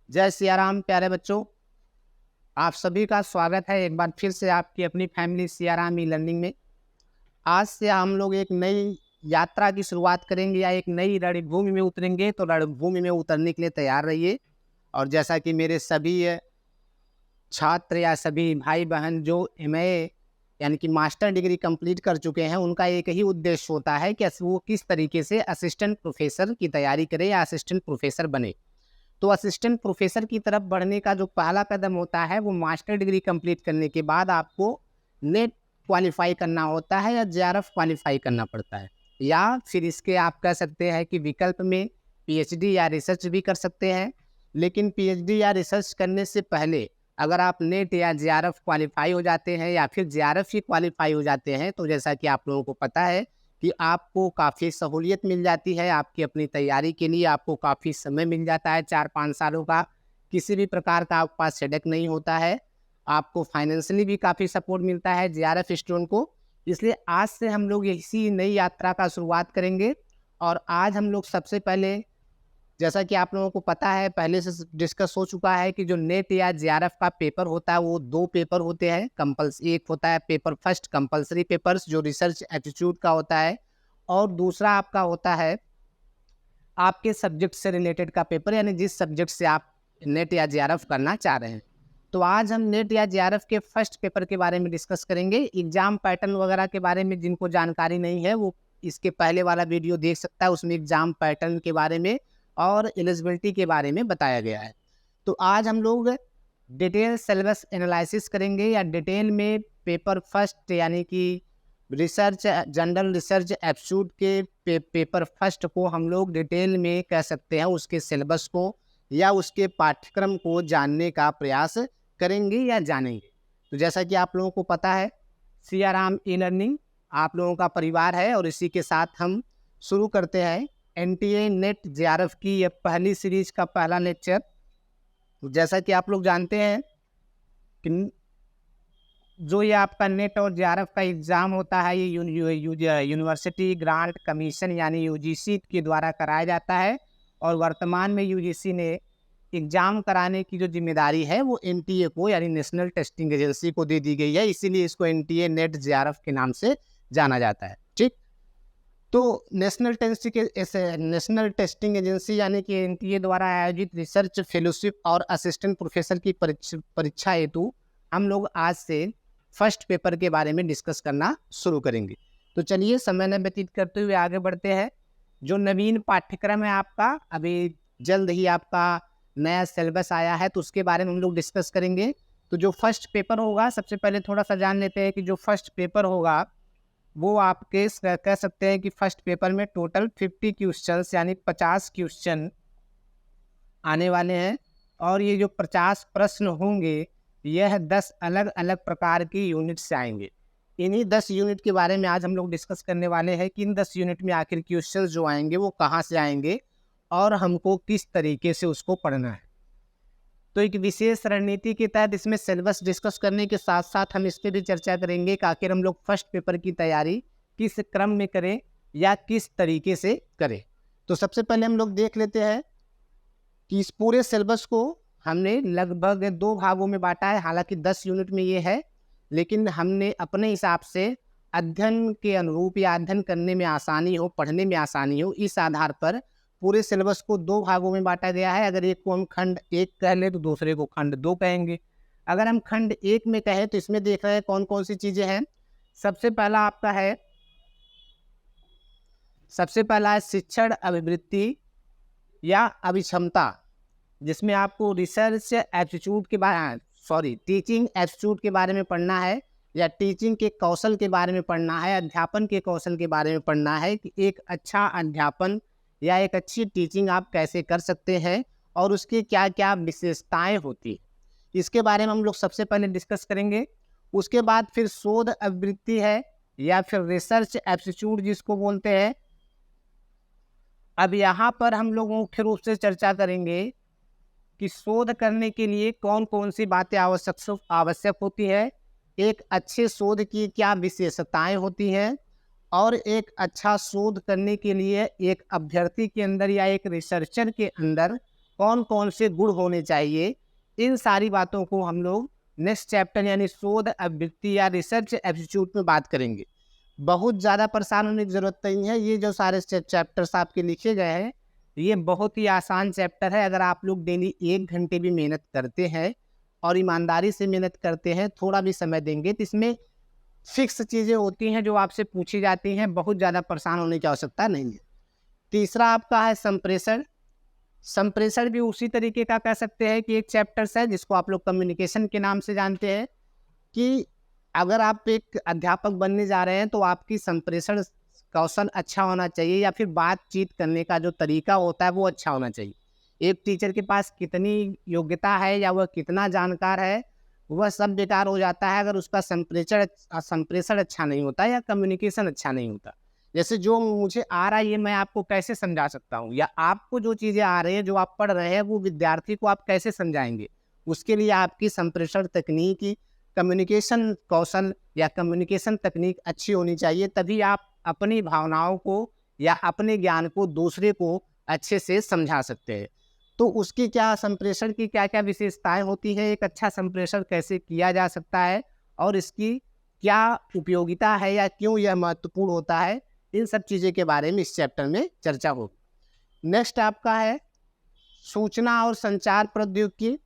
जय सिया राम प्यारे बच्चों। आप सभी का स्वागत है एक बार फिर से आपकी अपनी family Siya Ram e learning में। आज से हम लोग एक नई यात्रा की शुरुआत करेंगे या एक नई रणभूमि में उतरेंगे, तो रणभूमि में उतरने के लिए तैयार रहिए। और जैसा कि मेरे सभी छात्र या सभी भाई बहन जो एमए यानी कि मास्टर डिग्री कंप्लीट कर चुके हैं, उनका एक ही उद्देश्य होता है कि वो किस तरीके से असिस्टेंट प्रोफेसर की तैयारी करें या असिस्टेंट प्रोफेसर बने। तो असिस्टेंट प्रोफेसर की तरफ बढ़ने का जो पहला कदम होता है वो मास्टर डिग्री कंप्लीट करने के बाद आपको नेट क्वालिफाई करना होता है या जेआरएफ क्वालिफाई करना पड़ता है, या फिर इसके आप कह सकते हैं कि विकल्प में पीएचडी या रिसर्च भी कर सकते हैं। लेकिन पीएचडी या रिसर्च करने से पहले अगर आप नेट या जेआरएफ क्वालिफाई हो जाते हैं या फिर जेआरएफ ही क्वालिफाई हो जाते हैं, तो जैसा कि आप लोगों को पता है कि आपको काफ़ी सहूलियत मिल जाती है आपकी अपनी तैयारी के लिए। आपको काफ़ी समय मिल जाता है 4-5 सालों का, किसी भी प्रकार का आपके पास हेडेक नहीं होता है। आपको फाइनेंशियली भी काफ़ी सपोर्ट मिलता है जेआरएफ स्टूडेंट को। इसलिए आज से हम लोग इसी नई यात्रा का शुरुआत करेंगे। और आज हम लोग सबसे पहले, जैसा कि आप लोगों को पता है पहले से डिस्कस हो चुका है कि जो नेट या जेआरएफ का पेपर होता है वो 2 पेपर होते हैं एक होता है पेपर फर्स्ट कंपल्सरी पेपर्स जो रिसर्च एप्टीट्यूड का होता है, और दूसरा आपका होता है आपके सब्जेक्ट से रिलेटेड का पेपर, यानी जिस सब्जेक्ट से आप नेट या जेआरएफ करना चाह रहे हैं। तो आज हम नेट या जेआरएफ के फर्स्ट पेपर के बारे में डिस्कस करेंगे। एग्जाम पैटर्न वगैरह के बारे में जिनको जानकारी नहीं है वो इसके पहले वाला वीडियो देख सकता है, उसमें एग्जाम पैटर्न के बारे में और एलिजिबिलिटी के बारे में बताया गया है। तो आज हम लोग डिटेल सिलेबस एनालिसिस करेंगे या डिटेल में पेपर फर्स्ट यानी कि रिसर्च जनरल रिसर्च एप्टीट्यूड के पेपर फर्स्ट को हम लोग डिटेल में कह सकते हैं उसके सिलेबस को या उसके पाठ्यक्रम को जानने का प्रयास करेंगे या जानेंगे। तो जैसा कि आप लोगों को पता है सिया राम ई लर्निंग आप लोगों का परिवार है, और इसी के साथ हम शुरू करते हैं एनटीए नेट जेआरएफ की यह पहली सीरीज का पहला लेक्चर। जैसा कि आप लोग जानते हैं कि जो ये आपका नेट और जेआरएफ का एग्ज़ाम होता है ये यूनिवर्सिटी ग्रांट कमीशन यानी यूजीसी के द्वारा कराया जाता है। और वर्तमान में यूजीसी ने एग्ज़ाम कराने की जो जिम्मेदारी है वो एनटीए को यानी नेशनल टेस्टिंग एजेंसी को दे दी गई है, इसीलिए इसको एनटीए नेट जेआरएफ के नाम से जाना जाता है। ठीक, तो नेशनल टेस्टिंग एजेंसी यानी कि एनटीए द्वारा आयोजित रिसर्च फेलोशिप और असिस्टेंट प्रोफेसर की परीक्षा हेतु हम लोग आज से फर्स्ट पेपर के बारे में डिस्कस करना शुरू करेंगे। तो चलिए समय न व्यतीत करते हुए आगे बढ़ते हैं। जो नवीन पाठ्यक्रम है आपका, अभी जल्द ही आपका नया सिलेबस आया है तो उसके बारे में हम लोग डिस्कस करेंगे। तो जो फर्स्ट पेपर होगा, सबसे पहले थोड़ा सा जान लेते हैं कि जो फर्स्ट पेपर होगा वो आपके कह सकते हैं कि फर्स्ट पेपर में टोटल 50 क्वेश्चन यानी 50 क्वेश्चन आने वाले हैं। और ये जो 50 प्रश्न होंगे यह 10 अलग अलग प्रकार की यूनिट से आएंगे। इन्हीं 10 यूनिट के बारे में आज हम लोग डिस्कस करने वाले हैं कि इन 10 यूनिट में आखिर क्वेश्चन जो आएंगे वो कहाँ से आएंगे और हमको किस तरीके से उसको पढ़ना है। तो एक विशेष रणनीति के तहत इसमें सिलेबस डिस्कस करने के साथ साथ हम इस पर भी चर्चा करेंगे कि आखिर हम लोग फर्स्ट पेपर की तैयारी किस क्रम में करें या किस तरीके से करें। तो सबसे पहले हम लोग देख लेते हैं कि इस पूरे सिलेबस को हमने लगभग 2 भागों में बांटा है। हालांकि 10 यूनिट में ये है, लेकिन हमने अपने हिसाब से अध्ययन के अनुरूप या अध्ययन करने में आसानी हो, पढ़ने में आसानी हो, इस आधार पर पूरे सिलेबस को 2 भागों में बांटा गया है। अगर एक को हम खंड 1 कह लें तो दूसरे को खंड 2 कहेंगे। अगर हम खंड 1 में कहें तो इसमें देख रहे हैं कौन कौन सी चीज़ें हैं। सबसे पहला आपका है शिक्षण अभिवृत्ति या अभिक्षमता, जिसमें आपको रिसर्च एप्टीट्यूड के बारे टीचिंग एप्टीट्यूड के बारे में पढ़ना है या टीचिंग के कौशल के बारे में पढ़ना है, अध्यापन के कौशल के बारे में पढ़ना है कि एक अच्छा अध्यापन या एक अच्छी टीचिंग आप कैसे कर सकते हैं और उसकी क्या क्या विशेषताएं होती है, इसके बारे में हम लोग सबसे पहले डिस्कस करेंगे। उसके बाद फिर शोध अभिवृत्ति है या फिर रिसर्च एप्टीट्यूड जिसको बोलते हैं। अब यहाँ पर हम लोग मुख्य रूप से चर्चा करेंगे कि शोध करने के लिए कौन कौन सी बातें आवश्यक होती है, एक अच्छे शोध की क्या विशेषताएं होती हैं, और एक अच्छा शोध करने के लिए एक अभ्यर्थी के अंदर या एक रिसर्चर के अंदर कौन कौन से गुण होने चाहिए, इन सारी बातों को हम लोग नेक्स्ट चैप्टर यानी शोध अभिवृत्ति या रिसर्च एप्टीट्यूड में बात करेंगे। बहुत ज़्यादा परेशान होने की ज़रूरत नहीं है। ये जो सारे चैप्टर्स आपके लिखे गए हैं, ये बहुत ही आसान चैप्टर है। अगर आप लोग डेली 1 घंटे भी मेहनत करते हैं और ईमानदारी से मेहनत करते हैं, थोड़ा भी समय देंगे, तो इसमें फिक्स चीज़ें होती हैं जो आपसे पूछी जाती हैं। बहुत ज़्यादा परेशान होने की आवश्यकता नहीं है। तीसरा आपका है संप्रेषण। संप्रेषण भी उसी तरीके का कह सकते हैं कि एक चैप्टर्स है जिसको आप लोग कम्युनिकेशन के नाम से जानते हैं, कि अगर आप एक अध्यापक बनने जा रहे हैं तो आपकी संप्रेषण कौशल अच्छा होना चाहिए, या फिर बातचीत करने का जो तरीका होता है वो अच्छा होना चाहिए। एक टीचर के पास कितनी योग्यता है या वह कितना जानकार है, वह सब बेकार हो जाता है अगर उसका संप्रेषण अच्छा नहीं होता या कम्युनिकेशन अच्छा नहीं होता। जैसे जो मुझे आ रहा है ये मैं आपको कैसे समझा सकता हूँ, या आपको जो चीज़ें आ रही हैं जो आप पढ़ रहे हैं वो विद्यार्थी को आप कैसे समझाएंगे, उसके लिए आपकी संप्रेषण तकनीक, कम्युनिकेशन कौशल या कम्युनिकेशन तकनीक अच्छी होनी चाहिए। तभी आप अपनी भावनाओं को या अपने ज्ञान को दूसरे को अच्छे से समझा सकते हैं। तो उसकी क्या, संप्रेषण की क्या क्या विशेषताएं होती हैं, एक अच्छा संप्रेषण कैसे किया जा सकता है और इसकी क्या उपयोगिता है या क्यों यह महत्वपूर्ण होता है, इन सब चीज़ें के बारे में इस चैप्टर में चर्चा होगी। नेक्स्ट आपका है सूचना और संचार प्रौद्योगिकी।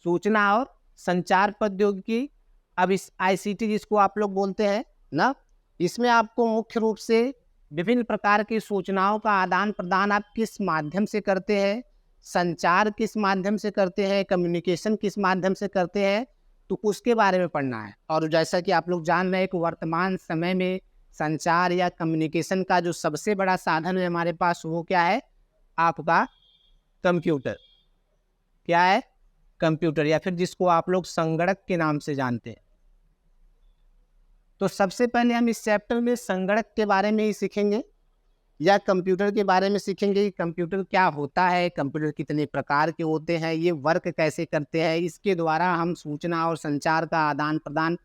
सूचना और संचार प्रौद्योगिकी, अब इस आईसीटी जिसको आप लोग बोलते हैं ना, इसमें आपको मुख्य रूप से विभिन्न प्रकार की सूचनाओं का आदान प्रदान आप किस माध्यम से करते हैं, संचार किस माध्यम से करते हैं, कम्युनिकेशन किस माध्यम से करते हैं, तो उसके बारे में पढ़ना है। और जैसा कि आप लोग जान रहे हैं कि वर्तमान समय में संचार या कम्युनिकेशन का जो सबसे बड़ा साधन है हमारे पास, वो क्या है, आपका कंप्यूटर। क्या है, कंप्यूटर, या फिर जिसको आप लोग संगणक के नाम से जानते हैं। तो सबसे पहले हम इस चैप्टर में संगणक के बारे में ही सीखेंगे या कंप्यूटर के बारे में सीखेंगे कि कंप्यूटर क्या होता है, कंप्यूटर कितने प्रकार के होते हैं, ये वर्क कैसे करते हैं, इसके द्वारा हम सूचना और संचार का आदान प्रदान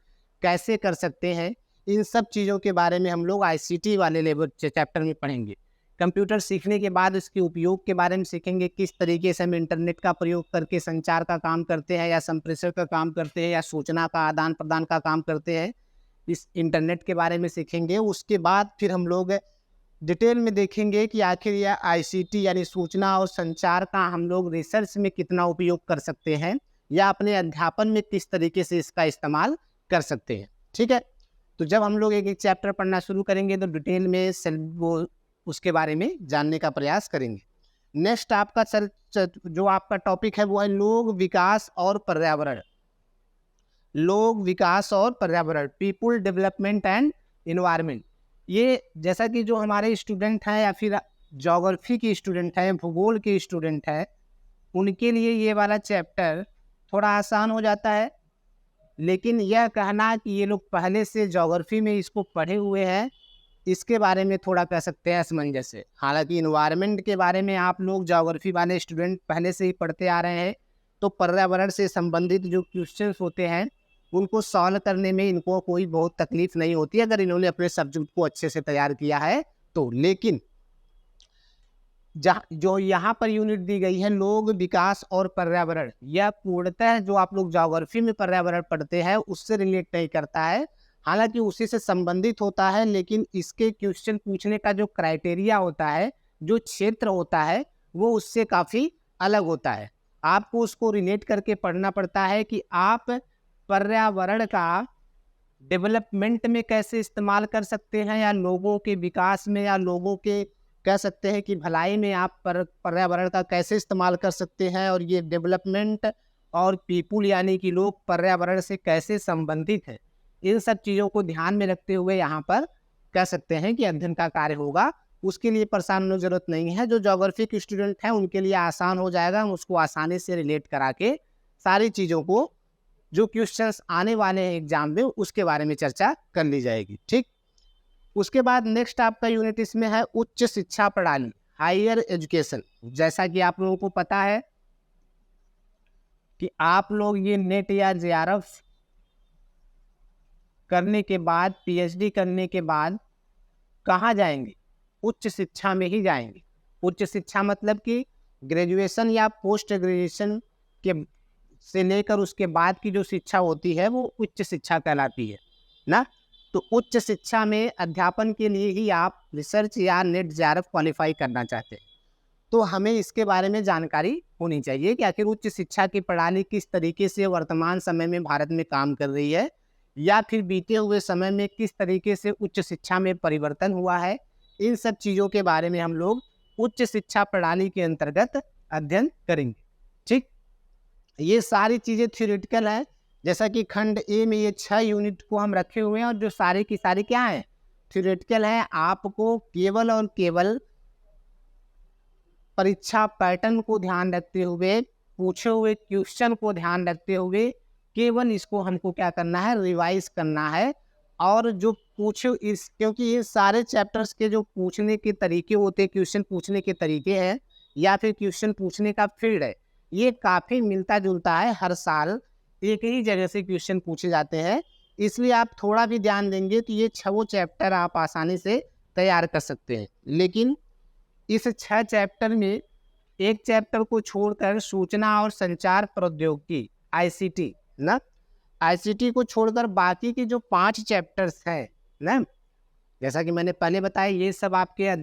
कैसे कर सकते हैं। इन सब चीज़ों के बारे में हम लोग आईसीटी वाले लेवल चैप्टर में पढ़ेंगे। कंप्यूटर सीखने के बाद इसके उपयोग के बारे में सीखेंगे, किस तरीके से हम इंटरनेट का प्रयोग करके संचार का काम करते हैं या संप्रेषण का काम करते हैं या सूचना का आदान प्रदान का काम करते हैं, इस इंटरनेट के बारे में सीखेंगे। उसके बाद फिर हम लोग डिटेल में देखेंगे कि आखिर यह आईसीटी यानी सूचना और संचार का हम लोग रिसर्च में कितना उपयोग कर सकते हैं या अपने अध्यापन में किस तरीके से इसका इस्तेमाल कर सकते हैं। ठीक है, तो जब हम लोग एक एक चैप्टर पढ़ना शुरू करेंगे तो डिटेल में वो उसके बारे में जानने का प्रयास करेंगे। नेक्स्ट आपका जो आपका टॉपिक है वो है लोक विकास और पर्यावरण। लोक विकास और पर्यावरण, पीपुल डेवलपमेंट एंड इन्वायरमेंट। ये जैसा कि जो हमारे स्टूडेंट हैं या फिर ज्योग्राफी के स्टूडेंट हैं, भूगोल के स्टूडेंट हैं, उनके लिए ये वाला चैप्टर थोड़ा आसान हो जाता है। लेकिन यह कहना कि ये लोग पहले से ज्योग्राफी में इसको पढ़े हुए हैं, इसके बारे में थोड़ा कह सकते हैं असमंजस है। हालांकि इन्वायरमेंट के बारे में आप लोग ज्योग्राफी वाले स्टूडेंट पहले से ही पढ़ते आ रहे हैं, तो पर्यावरण से संबंधित जो क्वेश्चंस होते हैं उनको सॉल्व करने में इनको कोई बहुत तकलीफ नहीं होती अगर इन्होंने अपने सब्जेक्ट को अच्छे से तैयार किया है तो। लेकिन जो यहाँ पर यूनिट दी गई है लोक विकास और पर्यावरण, यह पूर्णतः जो आप लोग ज्योग्राफी में पर्यावरण पढ़ते हैं उससे रिलेट नहीं करता है। हालांकि उसी से संबंधित होता है, लेकिन इसके क्वेश्चन पूछने का जो क्राइटेरिया होता है, जो क्षेत्र होता है, वो उससे काफ़ी अलग होता है। आपको उसको रिलेट करके पढ़ना पड़ता है कि आप पर्यावरण का डेवलपमेंट में कैसे इस्तेमाल कर सकते हैं, या लोगों के विकास में या लोगों के कह सकते हैं कि भलाई में आप पर्यावरण का कैसे इस्तेमाल कर सकते हैं, और ये डेवलपमेंट और पीपुल यानी कि लोग पर्यावरण से कैसे संबंधित है, इन सब चीज़ों को ध्यान में रखते हुए यहाँ पर कह सकते हैं कि अध्ययन का कार्य होगा। उसके लिए परेशान होने की जरूरत नहीं है। जो ज्योग्राफी के स्टूडेंट हैं उनके लिए आसान हो जाएगा, हम उसको आसानी से रिलेट करा के सारी चीज़ों को जो क्वेश्चंस आने वाले हैं एग्जाम में उसके बारे में चर्चा कर ली जाएगी। ठीक, उसके बाद नेक्स्ट आपका यूनिट इसमें है उच्च शिक्षा प्रणाली, हायर एजुकेशन। जैसा कि आप लोगों को पता है कि आप लोग ये नेट या जेआरएफ करने के बाद, पीएचडी करने के बाद कहाँ जाएंगे, उच्च शिक्षा में ही जाएंगे। उच्च शिक्षा मतलब कि ग्रेजुएशन या पोस्ट ग्रेजुएशन के से लेकर उसके बाद की जो शिक्षा होती है वो उच्च शिक्षा कहलाती है ना। तो उच्च शिक्षा में अध्यापन के लिए ही आप रिसर्च या नेट जेआरएफ क्वालिफाई करना चाहते हैं, तो हमें इसके बारे में जानकारी होनी चाहिए कि आखिर उच्च शिक्षा की प्रणाली किस तरीके से वर्तमान समय में भारत में काम कर रही है, या फिर बीते हुए समय में किस तरीके से उच्च शिक्षा में परिवर्तन हुआ है। इन सब चीज़ों के बारे में हम लोग उच्च शिक्षा प्रणाली के अंतर्गत अध्ययन करेंगे। ठीक, ये सारी चीज़ें थ्योरेटिकल है। जैसा कि खंड ए में ये 6 यूनिट को हम रखे हुए हैं और जो सारी की सारी क्या है, थ्योरेटिकल है। आपको केवल और केवल परीक्षा पैटर्न को ध्यान रखते हुए, पूछे हुए क्वेश्चन को ध्यान रखते हुए केवल इसको हमको क्या करना है, रिवाइज करना है। और जो पूछे इस, क्योंकि ये सारे चैप्टर्स के जो पूछने के तरीके होते हैं, क्वेश्चन पूछने के तरीके हैं या फिर क्वेश्चन पूछने का फील्ड है, ये काफ़ी मिलता जुलता है। हर साल एक ही जगह से क्वेश्चन पूछे जाते हैं, इसलिए आप थोड़ा भी ध्यान देंगे तो ये 6 चैप्टर आप आसानी से तैयार कर सकते हैं। लेकिन इस 6 चैप्टर में एक चैप्टर को छोड़कर सूचना और संचार प्रौद्योगिकी आईसीटी ना, आईसीटी को छोड़कर बाकी के जो 5 चैप्टर्स हैं ना, जैसा कि मैंने पहले बताया, ये सब आपके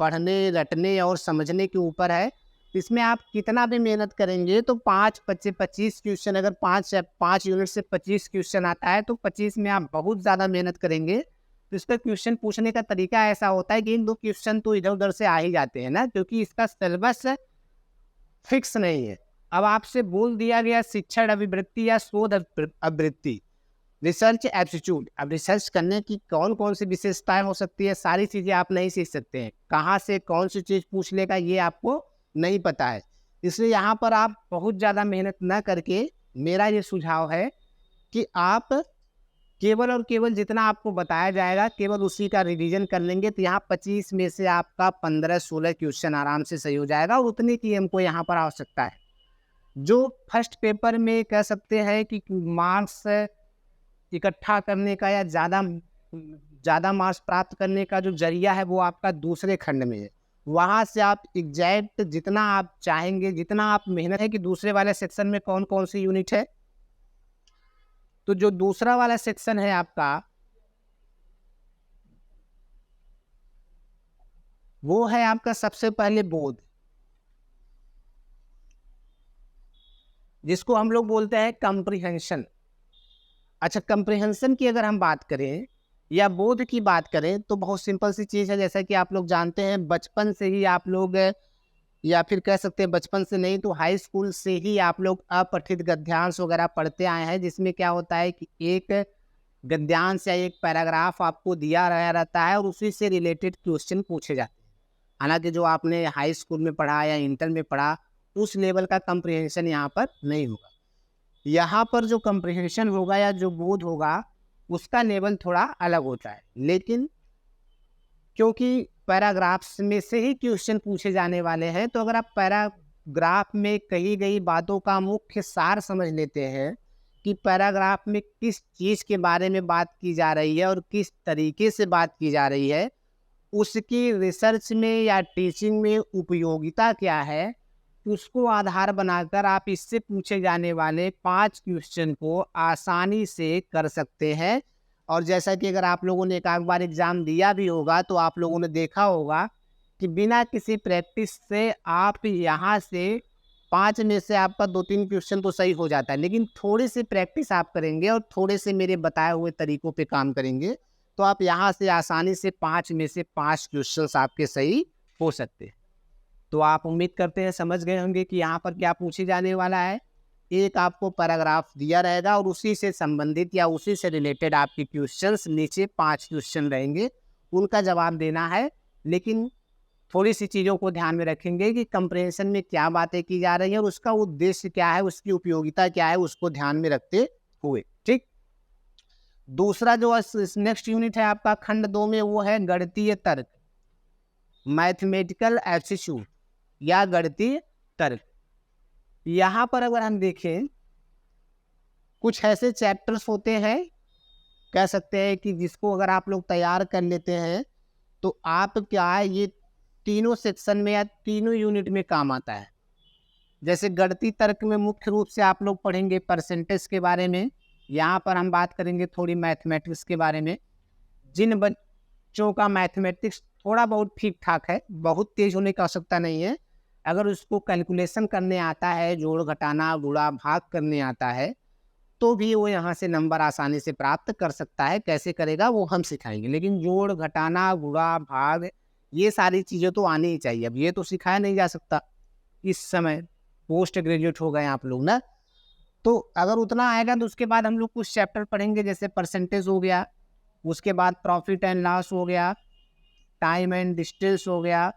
पढ़ने, रटने और समझने के ऊपर है। इसमें आप कितना भी मेहनत करेंगे तो 25 क्वेश्चन, अगर 5 यूनिट से 25 क्वेश्चन आता है तो 25 में आप बहुत ज़्यादा मेहनत करेंगे तो इस पर क्वेश्चन पूछने का तरीका ऐसा होता है कि इन 2 क्वेश्चन तो इधर उधर से आ ही जाते हैं ना, क्योंकि इसका सिलेबस फिक्स नहीं है। अब आपसे बोल दिया गया शिक्षण अभिवृत्ति या शोध अभिवृत्ति, रिसर्च एप्टीट्यूड। अब रिसर्च करने की कौन कौन सी विशेषताएं हो सकती है, सारी चीज़ें आप नहीं सीख सकते हैं। कहाँ से कौन सी चीज़ पूछ लेगा ये आपको नहीं पता है, इसलिए यहाँ पर आप बहुत ज़्यादा मेहनत न करके, मेरा ये सुझाव है कि आप केवल और केवल जितना आपको बताया जाएगा केवल उसी का रिवीजन कर लेंगे तो यहाँ 25 में से आपका 15-16 क्वेश्चन आराम से सही हो जाएगा। और उतनी की हमको यहाँ पर आवश्यकता है। जो फर्स्ट पेपर में कह सकते हैं कि मार्क्स इकट्ठा करने का या ज़्यादा मार्क्स प्राप्त करने का जो जरिया है वो आपका दूसरे खंड में है। वहाँ से आप एग्जैक्ट जितना आप चाहेंगे, जितना आप मेहनत है कि दूसरे वाले सेक्शन में कौन कौन सी यूनिट है, तो जो दूसरा वाला सेक्शन है आपका वो है आपका सबसे पहले बोध, जिसको हम लोग बोलते हैं कम्प्रिहेंशन। अच्छा, कम्प्रिहेंशन की अगर हम बात करें या बोध की बात करें तो बहुत सिंपल सी चीज़ है। जैसा कि आप लोग जानते हैं, बचपन से ही आप लोग, या फिर कह सकते हैं बचपन से नहीं तो हाई स्कूल से ही आप लोग अपठित गद्यांश वगैरह पढ़ते आए हैं, जिसमें क्या होता है कि एक गद्यांश या एक पैराग्राफ आपको दिया रहता है और उसी से रिलेटेड क्वेश्चन पूछे जाते हैं। हालांकि जो आपने हाई स्कूल में पढ़ा या इंटर में पढ़ा उस लेवल का कम्प्रिहेंशन यहाँ पर नहीं होगा। यहाँ पर जो कम्प्रिहेंशन होगा या जो बोध होगा उसका लेवल थोड़ा अलग होता है। लेकिन क्योंकि पैराग्राफ्स में से ही क्वेश्चन पूछे जाने वाले हैं, तो अगर आप पैराग्राफ में कही गई बातों का मुख्य सार समझ लेते हैं कि पैराग्राफ में किस चीज़ के बारे में बात की जा रही है और किस तरीके से बात की जा रही है, उसकी रिसर्च में या टीचिंग में उपयोगिता क्या है, उसको आधार बनाकर आप इससे पूछे जाने वाले 5 क्वेश्चन को आसानी से कर सकते हैं। और जैसा कि अगर आप लोगों ने एक आध बार एग्ज़ाम दिया भी होगा तो आप लोगों ने देखा होगा कि बिना किसी प्रैक्टिस से आप यहाँ से 5 में से आपका 2-3 क्वेश्चन तो सही हो जाता है, लेकिन थोड़ी सी प्रैक्टिस आप करेंगे और थोड़े से मेरे बताए हुए तरीक़ों पे काम करेंगे तो आप यहाँ से आसानी से 5 में से 5 क्वेश्चंस आपके सही हो सकते हैं। तो आप उम्मीद करते हैं समझ गए होंगे कि यहाँ पर क्या पूछे जाने वाला है। एक आपको पैराग्राफ दिया रहेगा और उसी से संबंधित या उसी से रिलेटेड आपके क्वेश्चंस नीचे 5 क्वेश्चन रहेंगे, उनका जवाब देना है। लेकिन थोड़ी सी चीज़ों को ध्यान में रखेंगे कि कंप्रिहेंशन में क्या बातें की जा रही है और उसका उद्देश्य क्या है, उसकी उपयोगिता क्या है, उसको ध्यान में रखते हुए। ठीक, दूसरा जो नेक्स्ट यूनिट है आपका खंड 2 में वो है गणितीय तर्क, मैथमेटिकल एप्टीट्यूड या गणितीय तर्क। यहाँ पर अगर हम देखें कुछ ऐसे चैप्टर्स होते हैं, कह सकते हैं कि जिसको अगर आप लोग तैयार कर लेते हैं तो आप क्या है, ये तीनों सेक्शन में या तीनों यूनिट में काम आता है। जैसे गणितीय तर्क में मुख्य रूप से आप लोग पढ़ेंगे परसेंटेज के बारे में, यहाँ पर हम बात करेंगे थोड़ी मैथमेटिक्स के बारे में। जिन बच्चों का मैथमेटिक्स थोड़ा बहुत ठीक ठाक है, बहुत तेज होने की आवश्यकता नहीं है, अगर उसको कैलकुलेशन करने आता है, जोड़ घटाना गुणा भाग करने आता है, तो भी वो यहाँ से नंबर आसानी से प्राप्त कर सकता है। कैसे करेगा वो हम सिखाएंगे, लेकिन जोड़ घटाना गुणा भाग ये सारी चीज़ें तो आनी ही चाहिए। अब ये तो सिखाया नहीं जा सकता इस समय, पोस्ट ग्रेजुएट हो गए आप लोग ना, तो अगर उतना आएगा तो उसके बाद हम लोग कुछ चैप्टर पढ़ेंगे, जैसे परसेंटेज हो गया, उसके बाद प्रॉफिट एंड लॉस हो गया, टाइम एंड डिस्टेंस हो गया।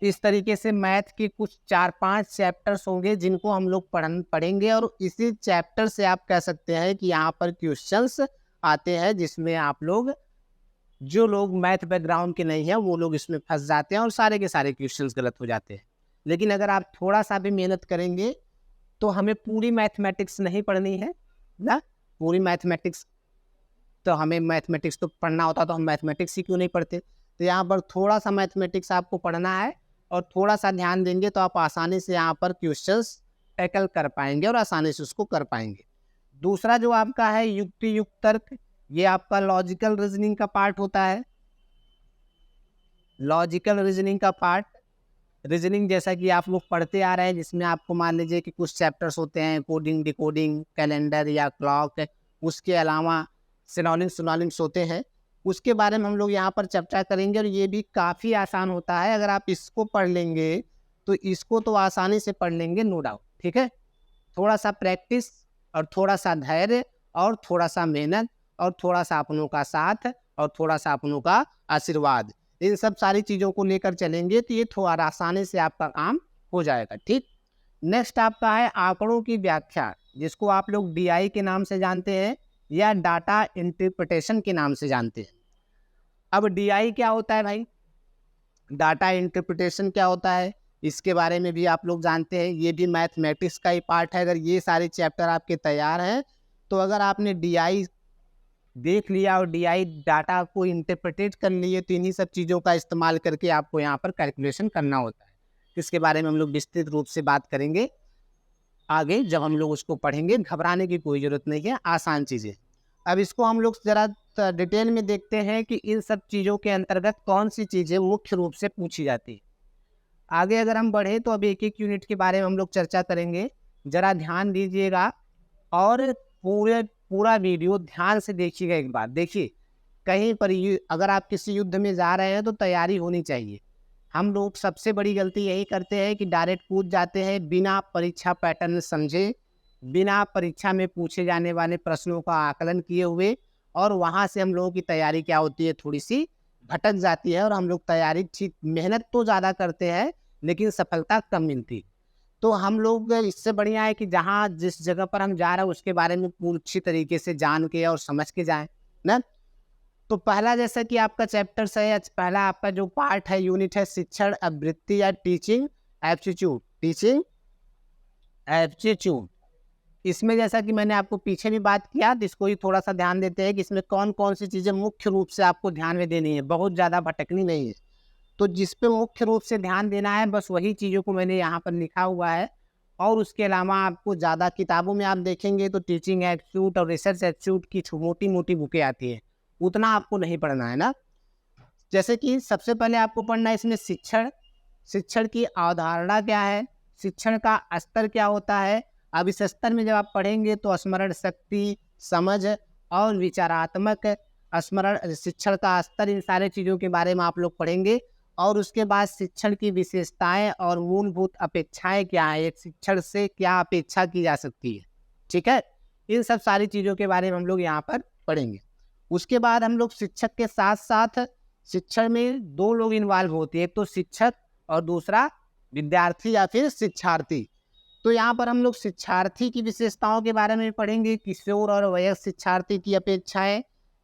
इस तरीके से मैथ के कुछ 4-5 चैप्टर्स होंगे जिनको हम लोग पढ़ेंगे, और इसी चैप्टर से आप कह सकते हैं कि यहाँ पर क्वेश्चंस आते हैं, जिसमें आप लोग जो लोग मैथ बैकग्राउंड के नहीं हैं वो लोग इसमें फंस जाते हैं और सारे के सारे क्वेश्चंस गलत हो जाते हैं। लेकिन अगर आप थोड़ा सा भी मेहनत करेंगे तो हमें पूरी मैथमेटिक्स नहीं पढ़नी है ना, पूरी मैथमेटिक्स तो हमें मैथमेटिक्स तो पढ़ना होता तो हम मैथमेटिक्स ही क्यों नहीं पढ़ते। तो यहाँ पर थोड़ा सा मैथमेटिक्स आपको पढ़ना है और थोड़ा सा ध्यान देंगे तो आप आसानी से यहाँ पर क्वेश्चंस टैकल कर पाएंगे और आसानी से उसको कर पाएंगे। दूसरा जो आपका है युक्ति युक्त तर्क, ये आपका लॉजिकल रीजनिंग का पार्ट होता है। लॉजिकल रीजनिंग का पार्ट, रीजनिंग जैसा कि आप लोग पढ़ते आ रहे हैं, जिसमें आपको मान लीजिए कि कुछ चैप्टर्स होते हैं कोडिंग डिकोडिंग कैलेंडर या क्लॉक, उसके अलावा सिनोनिम्स होते हैं, उसके बारे में हम लोग यहाँ पर चर्चा करेंगे। और ये भी काफ़ी आसान होता है, अगर आप इसको पढ़ लेंगे तो इसको तो आसानी से पढ़ लेंगे नो डाउट, ठीक है। थोड़ा सा प्रैक्टिस और थोड़ा सा धैर्य और थोड़ा सा मेहनत और थोड़ा सा अपनों का साथ और थोड़ा सा अपनों का आशीर्वाद, इन सब सारी चीज़ों को लेकर चलेंगे तो ये थोड़ा आसानी से आपका काम हो जाएगा, ठीक। नेक्स्ट आपका है आंकड़ों की व्याख्या, जिसको आप लोग DI के नाम से जानते हैं या डाटा इंटरप्रिटेशन के नाम से जानते हैं। अब DI क्या होता है भाई, डाटा इंटरप्रिटेशन क्या होता है, इसके बारे में भी आप लोग जानते हैं, ये भी मैथमेटिक्स का ही पार्ट है। अगर ये सारे चैप्टर आपके तैयार हैं तो अगर आपने DI देख लिया और DI डाटा को इंटरप्रेटेट कर लिए तो इन्हीं सब चीज़ों का इस्तेमाल करके आपको यहाँ पर कैलकुलेशन करना होता है। इसके बारे में हम लोग विस्तृत रूप से बात करेंगे आगे जब हम लोग उसको पढ़ेंगे। घबराने की कोई ज़रूरत नहीं है, आसान चीज़ें। अब इसको हम लोग ज़रा डिटेल में देखते हैं कि इन सब चीज़ों के अंतर्गत कौन सी चीज़ें मुख्य रूप से पूछी जाती है। आगे अगर हम बढ़े तो अब एक एक यूनिट के बारे में हम लोग चर्चा करेंगे, ज़रा ध्यान दीजिएगा और पूरा वीडियो ध्यान से देखिएगा। एक बात देखिए, कहीं पर अगर आप किसी युद्ध में जा रहे हैं तो तैयारी होनी चाहिए। हम लोग सबसे बड़ी गलती यही करते हैं कि डायरेक्ट कूद जाते हैं बिना परीक्षा पैटर्न समझे, बिना परीक्षा में पूछे जाने वाले प्रश्नों का आकलन किए हुए, और वहाँ से हम लोगों की तैयारी क्या होती है, थोड़ी सी भटक जाती है और हम लोग तैयारी ठीक, मेहनत तो ज़्यादा करते हैं लेकिन सफलता कम मिलती। तो हम लोग इससे बढ़िया है कि जहाँ जिस जगह पर हम जा रहे हैं उसके बारे में पूरी अच्छी तरीके से जान के और समझ के जाएं ना। तो पहला जैसा कि आपका चैप्टर है, पहला आपका जो पार्ट है यूनिट है शिक्षण आवृत्ति या टीचिंग एप्टीट्यूड, टीचिंग एप्टीट्यूड। इसमें जैसा कि मैंने आपको पीछे भी बात किया तो इसको ही थोड़ा सा ध्यान देते हैं कि इसमें कौन कौन सी चीज़ें मुख्य रूप से आपको ध्यान में देनी है, बहुत ज़्यादा भटकनी नहीं है। तो जिस पे मुख्य रूप से ध्यान देना है बस वही चीज़ों को मैंने यहाँ पर लिखा हुआ है। और उसके अलावा आपको ज़्यादा किताबों में आप देखेंगे तो टीचिंग एप्टीट्यूड और रिसर्च एप्टीट्यूड की मोटी मोटी बुकें आती हैं, उतना आपको नहीं पढ़ना है ना। जैसे कि सबसे पहले आपको पढ़ना है इसमें शिक्षण, शिक्षण की अवधारणा क्या है, शिक्षण का स्तर क्या होता है। अब इस स्तर में जब आप पढ़ेंगे तो स्मरण शक्ति, समझ और विचारात्मक स्मरण, शिक्षण का स्तर, इन सारे चीज़ों के बारे में आप लोग पढ़ेंगे। और उसके बाद शिक्षण की विशेषताएं और मूलभूत अपेक्षाएं क्या है, एक शिक्षण से क्या अपेक्षा की जा सकती है, ठीक है। इन सब सारी चीज़ों के बारे में हम लोग यहाँ पर पढ़ेंगे। उसके बाद हम लोग शिक्षक के साथ साथ शिक्षण में दो लोग इन्वॉल्व होते हैं, एक तो शिक्षक और दूसरा विद्यार्थी या फिर शिक्षार्थी। तो यहाँ पर हम लोग शिक्षार्थी की विशेषताओं के बारे में पढ़ेंगे, किशोर और वयस्क शिक्षार्थी की अपेक्षाएं,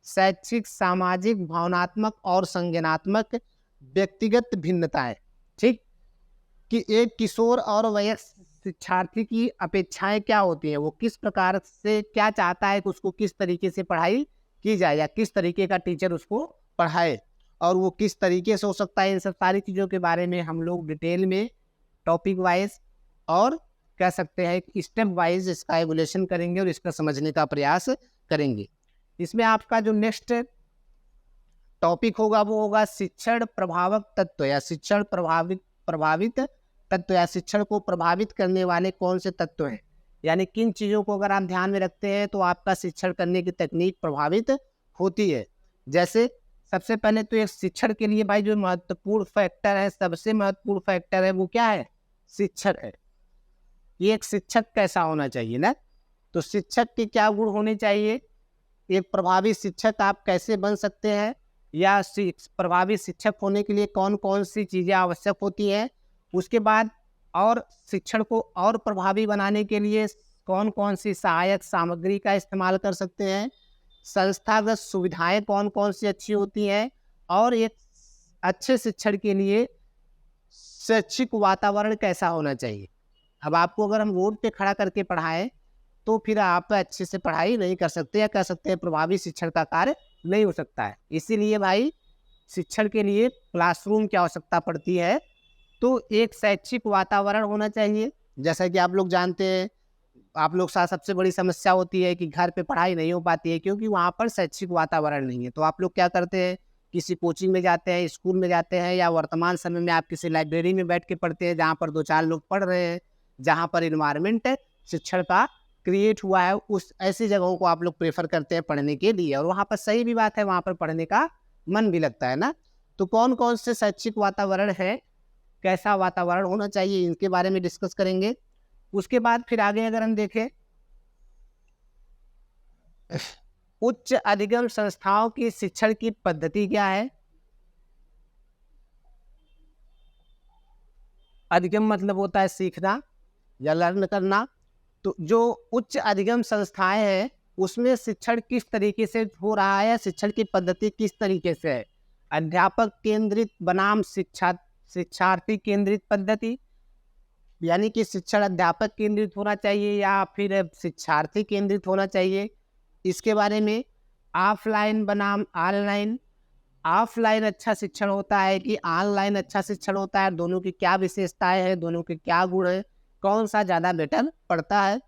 शैक्षिक सामाजिक भावनात्मक और संज्ञानात्मक व्यक्तिगत भिन्नताएं, ठीक, कि एक किशोर और वयस्क शिक्षार्थी की अपेक्षाएं क्या होती है, वो किस प्रकार से क्या चाहता है कि उसको किस तरीके से पढ़ाई की जाए या किस तरीके का टीचर उसको पढ़ाए। और वो किस तरीके से हो सकता है, इन सब सारी चीज़ों के बारे में हम लोग डिटेल में टॉपिक वाइज और कह सकते हैं कि स्टेप वाइज इसका एवोल्यूशन करेंगे और इसका समझने का प्रयास करेंगे। इसमें आपका जो नेक्स्ट टॉपिक होगा वो होगा शिक्षण प्रभावक तत्व या शिक्षण प्रभावित तत्व या शिक्षण को प्रभावित करने वाले कौन से तत्व हैं, यानी किन चीज़ों को अगर आप ध्यान में रखते हैं तो आपका शिक्षण करने की तकनीक प्रभावित होती है। जैसे सबसे पहले तो एक शिक्षण के लिए भाई जो महत्वपूर्ण फैक्टर है, सबसे महत्वपूर्ण फैक्टर है वो क्या है, शिक्षक है। ये एक शिक्षक कैसा होना चाहिए ना, तो शिक्षक के क्या गुण होने चाहिए, एक प्रभावी शिक्षक आप कैसे बन सकते हैं, या प्रभावी शिक्षक होने के लिए कौन कौन सी चीज़ें आवश्यक होती हैं, उसके बाद और शिक्षण को और प्रभावी बनाने के लिए कौन कौन सी सहायक सामग्री का इस्तेमाल कर सकते हैं, संस्थागत सुविधाएं कौन कौन सी अच्छी होती हैं, और एक अच्छे शिक्षण के लिए शैक्षिक वातावरण कैसा होना चाहिए। अब आपको अगर हम रोड पे खड़ा करके पढ़ाएं तो फिर आप अच्छे से पढ़ाई नहीं कर सकते, या कह सकते हैं प्रभावी शिक्षण का कार्य नहीं हो सकता है। इसीलिए भाई शिक्षण के लिए क्लासरूम की आवश्यकता पड़ती है। तो एक शैक्षिक वातावरण होना चाहिए। जैसा कि आप लोग जानते हैं, आप लोग साथ सबसे बड़ी समस्या होती है कि घर पे पढ़ाई नहीं हो पाती है क्योंकि वहाँ पर शैक्षिक वातावरण नहीं है। तो आप लोग क्या करते हैं, किसी कोचिंग में जाते हैं, स्कूल में जाते हैं, या वर्तमान समय में आप किसी लाइब्रेरी में बैठ के पढ़ते हैं जहाँ पर 2-4 लोग पढ़ रहे हैं, जहाँ पर इन्वायरमेंट शिक्षण का क्रिएट हुआ है, उस ऐसी जगहों को आप लोग प्रेफर करते हैं पढ़ने के लिए, और वहाँ पर सही भी बात है, वहाँ पर पढ़ने का मन भी लगता है ना। तो कौन कौन से शैक्षिक वातावरण है, कैसा वातावरण होना चाहिए, इनके बारे में डिस्कस करेंगे। उसके बाद फिर आगे अगर हम देखें, उच्च अधिगम संस्थाओं की शिक्षण की पद्धति क्या है। अधिगम मतलब होता है सीखना या लर्न करना। तो जो उच्च अधिगम संस्थाएं हैं उसमें शिक्षण किस तरीके से हो रहा है, शिक्षण की पद्धति किस तरीके से है। अध्यापक केंद्रित बनाम शिक्षार्थी केंद्रित पद्धति, यानी कि शिक्षण अध्यापक केंद्रित होना चाहिए या फिर शिक्षार्थी केंद्रित होना चाहिए, इसके बारे में। ऑफलाइन बनाम ऑनलाइन, ऑफलाइन अच्छा शिक्षण होता है कि ऑनलाइन अच्छा शिक्षण होता है, दोनों की क्या विशेषताएं हैं, दोनों के क्या गुण हैं, कौन सा ज़्यादा बेटर पड़ता है।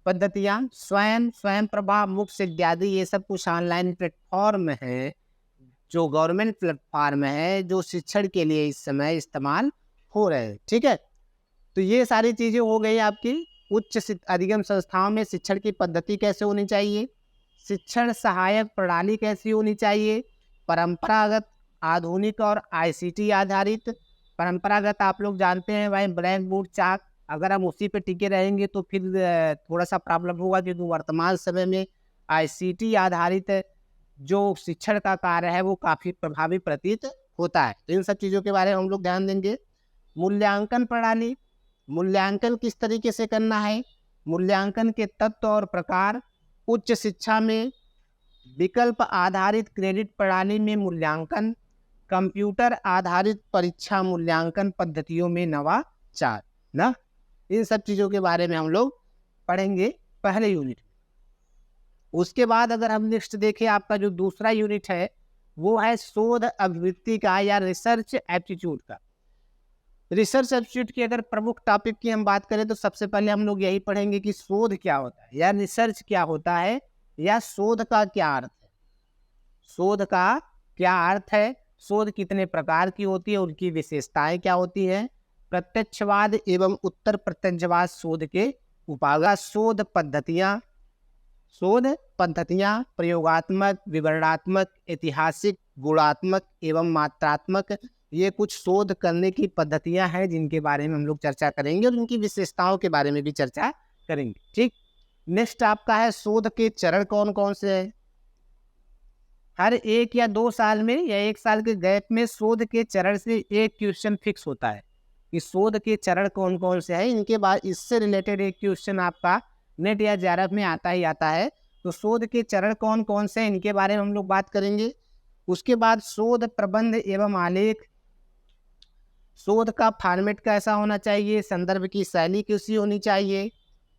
पद्धतियाँ स्वयं प्रभा, मुक्त इत्यादि, ये सब कुछ ऑनलाइन प्लेटफॉर्म है, जो गवर्नमेंट प्लेटफॉर्म है, जो शिक्षण के लिए इस समय इस्तेमाल हो रहे हैं। ठीक है, तो ये सारी चीज़ें हो गई आपकी। उच्च अधिगम संस्थाओं में शिक्षण की पद्धति कैसे होनी चाहिए, शिक्षण सहायक प्रणाली कैसी होनी चाहिए, परंपरागत, आधुनिक और ICT आधारित। परंपरागत आप लोग जानते हैं भाई, ब्लैक बोर्ड, चाक, अगर हम उसी पे टिके रहेंगे तो फिर थोड़ा सा प्रॉब्लम होगा, क्योंकि वर्तमान समय में ICT आधारित जो शिक्षण का कार्य है वो काफ़ी प्रभावी प्रतीत होता है। तो इन सब चीज़ों के बारे में हम लोग ध्यान देंगे। मूल्यांकन प्रणाली, मूल्यांकन किस तरीके से करना है, मूल्यांकन के तत्व और प्रकार। उच्च शिक्षा में विकल्प आधारित क्रेडिट प्रणाली में मूल्यांकन, कंप्यूटर आधारित परीक्षा मूल्यांकन पद्धतियों में नवाचार ना, इन सब चीज़ों के बारे में हम लोग पढ़ेंगे पहले यूनिट। उसके बाद अगर हम नेक्स्ट देखें, आपका जो दूसरा यूनिट है वो है शोध अभिवृत्ति का या रिसर्च एप्टीट्यूड का। रिसर्च एप्टीट्यूड की अगर प्रमुख टॉपिक की हम बात करें तो सबसे पहले हम लोग यही पढ़ेंगे कि शोध क्या होता है, या रिसर्च क्या होता है, या शोध का क्या अर्थ है, शोध का क्या अर्थ है, शोध कितने प्रकार की होती है, उनकी विशेषताएं क्या होती हैं। प्रत्यक्षवाद एवं उत्तर प्रत्यक्षवाद शोध के उपागम। शोध पद्धतियाँ प्रयोगात्मक, विवरणात्मक, ऐतिहासिक, गुणात्मक एवं मात्रात्मक, ये कुछ शोध करने की पद्धतियाँ हैं जिनके बारे में हम लोग चर्चा करेंगे और उनकी विशेषताओं के बारे में भी चर्चा करेंगे। ठीक, नेक्स्ट आपका है शोध के चरण कौन कौन से हैं। हर 1 या 2 साल में या 1 साल के गैप में शोध के चरण से एक क्वेश्चन फिक्स होता है कि शोध के चरण कौन कौन से हैं। इनके बाद इससे रिलेटेड एक क्वेश्चन आपका नेट या JRF में आता ही आता है। तो शोध के चरण कौन कौन से हैं, इनके बारे में हम लोग बात करेंगे। उसके बाद शोध प्रबंध एवं आलेख, शोध का फॉर्मेट कैसा होना चाहिए, संदर्भ की शैली कैसी होनी चाहिए।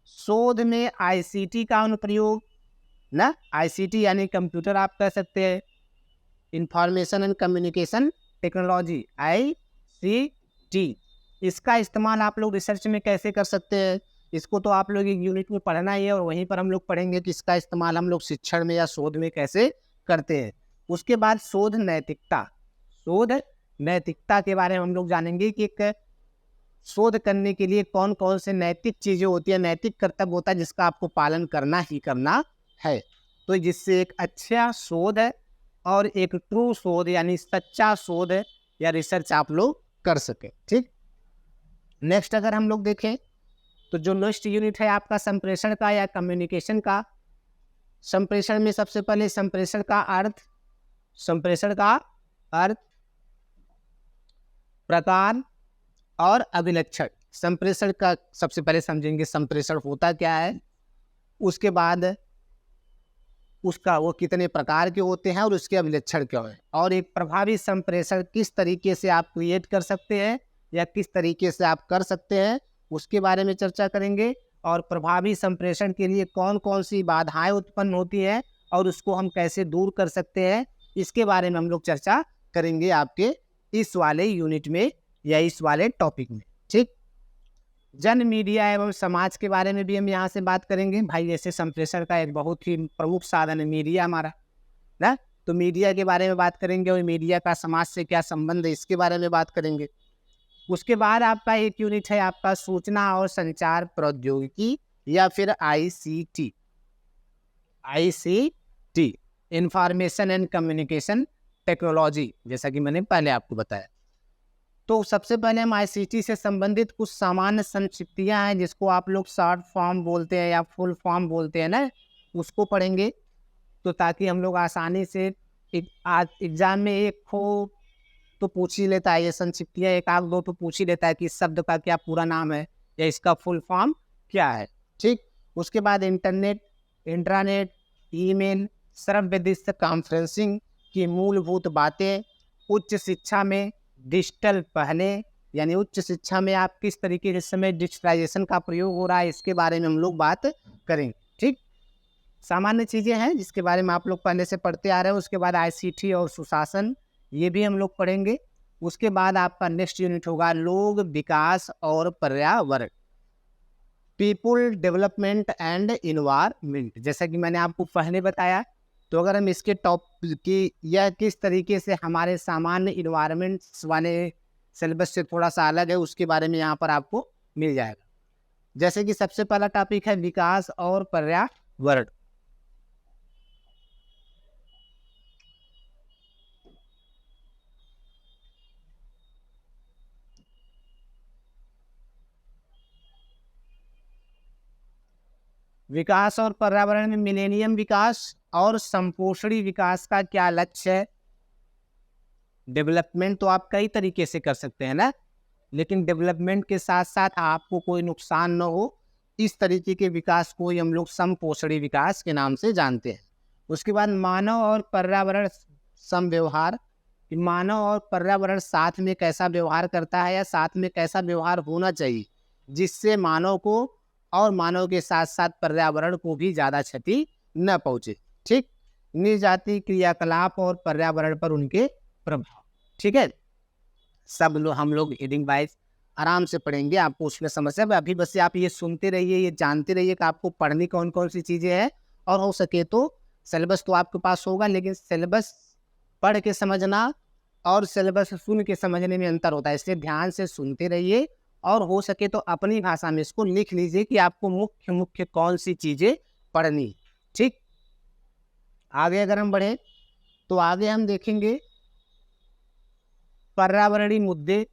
शोध में ICT का अनुप्रयोग ना, ICT यानी कंप्यूटर आप कह सकते हैं। Information and communication technology, ICT। इसका इस्तेमाल आप लोग रिसर्च में कैसे कर सकते हैं, इसको तो आप लोग एक यूनिट में पढ़ना ही है, और वहीं पर हम लोग पढ़ेंगे कि इसका इस्तेमाल हम लोग शिक्षण में या शोध में कैसे करते हैं। उसके बाद शोध नैतिकता, शोध नैतिकता के बारे में हम लोग जानेंगे कि एक शोध करने के लिए कौन कौन से नैतिक चीज़ें होती है, नैतिक कर्तव्य होता है जिसका आपको पालन करना ही करना है। तो जिससे एक अच्छा शोध है और एक ट्रू शोध यानी सच्चा शोध है या रिसर्च आप लोग कर सके। ठीक, नेक्स्ट अगर हम लोग देखें तो जो नेक्स्ट यूनिट है आपका संप्रेषण का या कम्युनिकेशन का। संप्रेषण में सबसे पहले संप्रेषण का अर्थ, संप्रेषण का अर्थ, प्रकार और अभिलक्षण। संप्रेषण का सबसे पहले समझेंगे संप्रेषण होता क्या है, उसके बाद उसका वो कितने प्रकार के होते हैं और उसके अभिलक्षण क्या है, और एक प्रभावी संप्रेषण किस तरीके से आप क्रिएट कर सकते हैं या किस तरीके से आप कर सकते हैं उसके बारे में चर्चा करेंगे। और प्रभावी संप्रेषण के लिए कौन कौन सी बाधाएं उत्पन्न होती है और उसको हम कैसे दूर कर सकते हैं, इसके बारे में हम लोग चर्चा करेंगे आपके इस वाले यूनिट में या इस वाले टॉपिक में। ठीक, जन मीडिया एवं समाज के बारे में भी हम यहाँ से बात करेंगे। भाई जैसे संप्रेषण का एक बहुत ही प्रमुख साधन है मीडिया हमारा ना, तो मीडिया के बारे में बात करेंगे और मीडिया का समाज से क्या संबंध है इसके बारे में बात करेंगे। उसके बाद आपका एक यूनिट है आपका सूचना और संचार प्रौद्योगिकी या फिर ICT, information and communication technology, जैसा कि मैंने पहले आपको बताया। तो सबसे पहले हम ICT से संबंधित कुछ सामान्य संक्षिप्तियाँ हैं जिसको आप लोग शॉर्ट फॉर्म बोलते हैं या फुल फॉर्म बोलते हैं ना, उसको पढ़ेंगे। तो ताकि हम लोग आसानी से आज एग्जाम में एक हो तो पूछ ही लेता है, ये संक्षिप्तियाँ एक आध दो तो पूछ ही लेता है कि इस शब्द का क्या पूरा नाम है या इसका फुल फॉर्म क्या है। ठीक, उसके बाद इंटरनेट, इंट्रानेट, ईमेल, सर्वविदिश कॉन्फ्रेंसिंग की मूलभूत बातें। उच्च शिक्षा में डिजिटल पहले, यानी उच्च शिक्षा में आप किस तरीके के इस समय डिजिटलाइजेशन का प्रयोग हो रहा है इसके बारे में हम लोग बात करेंगे। ठीक, सामान्य चीज़ें हैं जिसके बारे में आप लोग पहले से पढ़ते आ रहे हैं। उसके बाद ICT और सुशासन, ये भी हम लोग पढ़ेंगे। उसके बाद आपका नेक्स्ट यूनिट होगा लोग, विकास और पर्यावरण, पीपुल डेवलपमेंट एंड इन्वायरमेंट। जैसा कि मैंने आपको पहले बताया, तो अगर हम इसके टॉपिक की यह किस तरीके से हमारे सामान्य इन्वायरमेंट्स वाले सिलेबस से थोड़ा सा अलग है उसके बारे में यहाँ पर आपको मिल जाएगा। जैसे कि सबसे पहला टॉपिक है विकास और पर्यावरण। विकास और पर्यावरण में मिलेनियम विकास और संपोषणी विकास का क्या लक्ष्य है। डेवलपमेंट तो आप कई तरीके से कर सकते हैं ना, लेकिन डेवलपमेंट के साथ साथ आपको कोई नुकसान न हो, इस तरीके के विकास को हम लोग समपोषणी विकास के नाम से जानते हैं। उसके बाद मानव और पर्यावरण समव्यवहार, मानव और पर्यावरण साथ में कैसा व्यवहार करता है या साथ में कैसा व्यवहार होना चाहिए जिससे मानव को और मानव के साथ साथ पर्यावरण को भी ज़्यादा क्षति न पहुँचे। ठीक, निर्जातीय क्रियाकलाप और पर्यावरण पर उनके प्रभाव। ठीक है, सब लोग हम लोग हेडिंग वाइज आराम से पढ़ेंगे, आपको उसमें समस्या अभी बस आप ये सुनते रहिए, ये जानते रहिए कि आपको पढ़नी कौन कौन सी चीज़ें हैं। और हो सके तो सिलेबस तो आपके पास होगा, लेकिन सिलेबस पढ़ के समझना और सिलेबस सुन के समझने में अंतर होता है, इसलिए ध्यान से सुनते रहिए और हो सके तो अपनी भाषा में इसको लिख लीजिए कि आपको मुख्य मुख्य कौन सी चीज़ें पढ़नी। ठीक, आगे अगर हम बढ़े तो आगे हम देखेंगे पर्यावरणीय मुद्दे।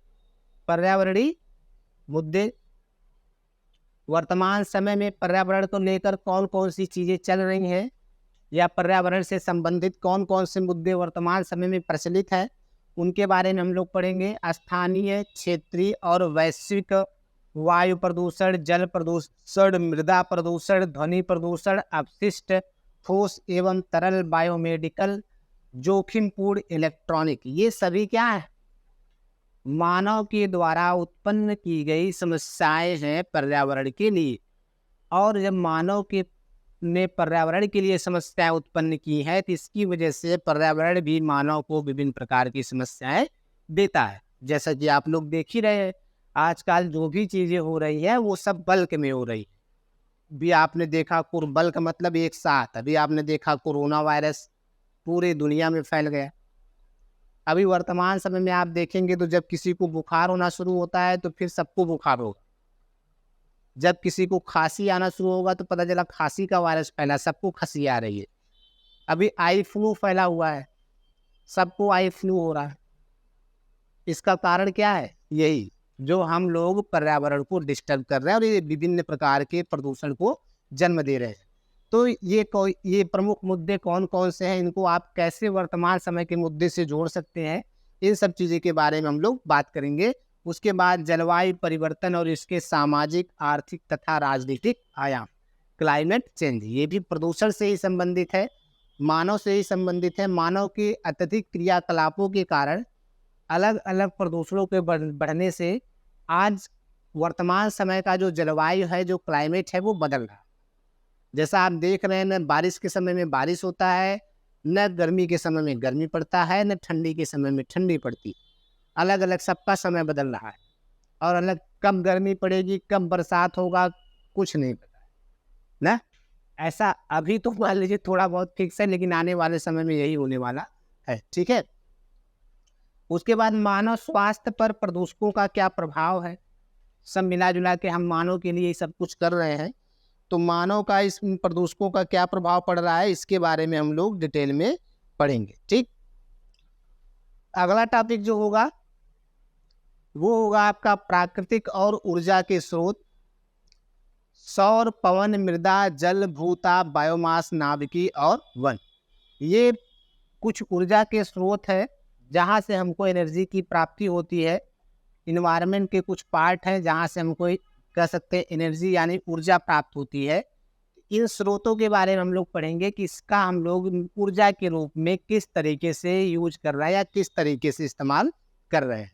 पर्यावरणीय मुद्दे, वर्तमान समय में पर्यावरण को लेकर कौन कौन सी चीज़ें चल रही हैं या पर्यावरण से संबंधित कौन कौन से मुद्दे वर्तमान समय में प्रचलित है, उनके बारे में हम लोग पढ़ेंगे। स्थानीय, क्षेत्रीय और वैश्विक वायु प्रदूषण, जल प्रदूषण, मृदा प्रदूषण, ध्वनि प्रदूषण, अपशिष्ट, ठोस एवं तरल, बायोमेडिकल, जोखिमपूर्ण इलेक्ट्रॉनिक, ये सभी क्या है, मानव के द्वारा उत्पन्न की गई समस्याएं हैं पर्यावरण के लिए। और जब मानव के ने पर्यावरण के लिए समस्याएं उत्पन्न की हैं, तो इसकी वजह से पर्यावरण भी मानव को विभिन्न प्रकार की समस्याएं देता है। जैसा कि आप लोग देख ही रहे हैं, आजकल जो भी चीज़ें हो रही है वो सब बल्क में हो रही है। भी आपने देखा बल्क मतलब एक साथ, अभी आपने देखा कोरोना वायरस पूरी दुनिया में फैल गया। अभी वर्तमान समय में आप देखेंगे तो जब किसी को बुखार होना शुरू होता है तो फिर सबको बुखार होगा। जब किसी को खांसी आना शुरू होगा तो पता चला खांसी का वायरस फैला, सबको खांसी आ रही है। अभी आई फ्लू फैला हुआ है, सबको आई फ्लू हो रहा है। इसका कारण क्या है? यही जो हम लोग पर्यावरण को डिस्टर्ब कर रहे हैं और ये विभिन्न प्रकार के प्रदूषण को जन्म दे रहे हैं। तो ये प्रमुख मुद्दे कौन कौन से हैं, इनको आप कैसे वर्तमान समय के मुद्दे से जोड़ सकते हैं, इन सब चीज़ों के बारे में हम लोग बात करेंगे। उसके बाद जलवायु परिवर्तन और इसके सामाजिक, आर्थिक तथा राजनीतिक आयाम, क्लाइमेट चेंज, ये भी प्रदूषण से ही संबंधित है, मानव से ही संबंधित है। मानव के अत्यधिक क्रियाकलापों के कारण अलग अलग प्रदूषणों के बढ़ने से आज वर्तमान समय का जो जलवायु है, जो क्लाइमेट है, वो बदल रहा है। जैसा आप देख रहे हैं, न बारिश के समय में बारिश होता है, न गर्मी के समय में गर्मी पड़ता है, न ठंडी के समय में ठंडी पड़ती। अलग अलग सबका समय बदल रहा है और अलग कब गर्मी पड़ेगी, कब बरसात होगा, कुछ नहीं पता है ना। ऐसा अभी तो मान लीजिए थोड़ा बहुत फिक्स है, लेकिन आने वाले समय में यही होने वाला है। ठीक है। उसके बाद मानव स्वास्थ्य पर प्रदूषकों का क्या प्रभाव है, सब मिला जुला के हम मानव के लिए सब कुछ कर रहे हैं, तो मानव का इस प्रदूषकों का क्या प्रभाव पड़ रहा है, इसके बारे में हम लोग डिटेल में पढ़ेंगे। ठीक। अगला टॉपिक जो होगा वो होगा आपका प्राकृतिक और ऊर्जा के स्रोत, सौर, पवन, मृदा, जल, भूताप, बायोमास, नाभिकीय और वन। ये कुछ ऊर्जा के स्रोत है जहाँ से हमको एनर्जी की प्राप्ति होती है। इन्वायरमेंट के कुछ पार्ट हैं जहाँ से हमको कह सकते हैं एनर्जी यानी ऊर्जा प्राप्त होती है। इन स्रोतों के बारे में हम लोग पढ़ेंगे कि इसका हम लोग ऊर्जा के रूप में किस तरीके से यूज कर रहे हैं या किस तरीके से इस्तेमाल कर रहे हैं।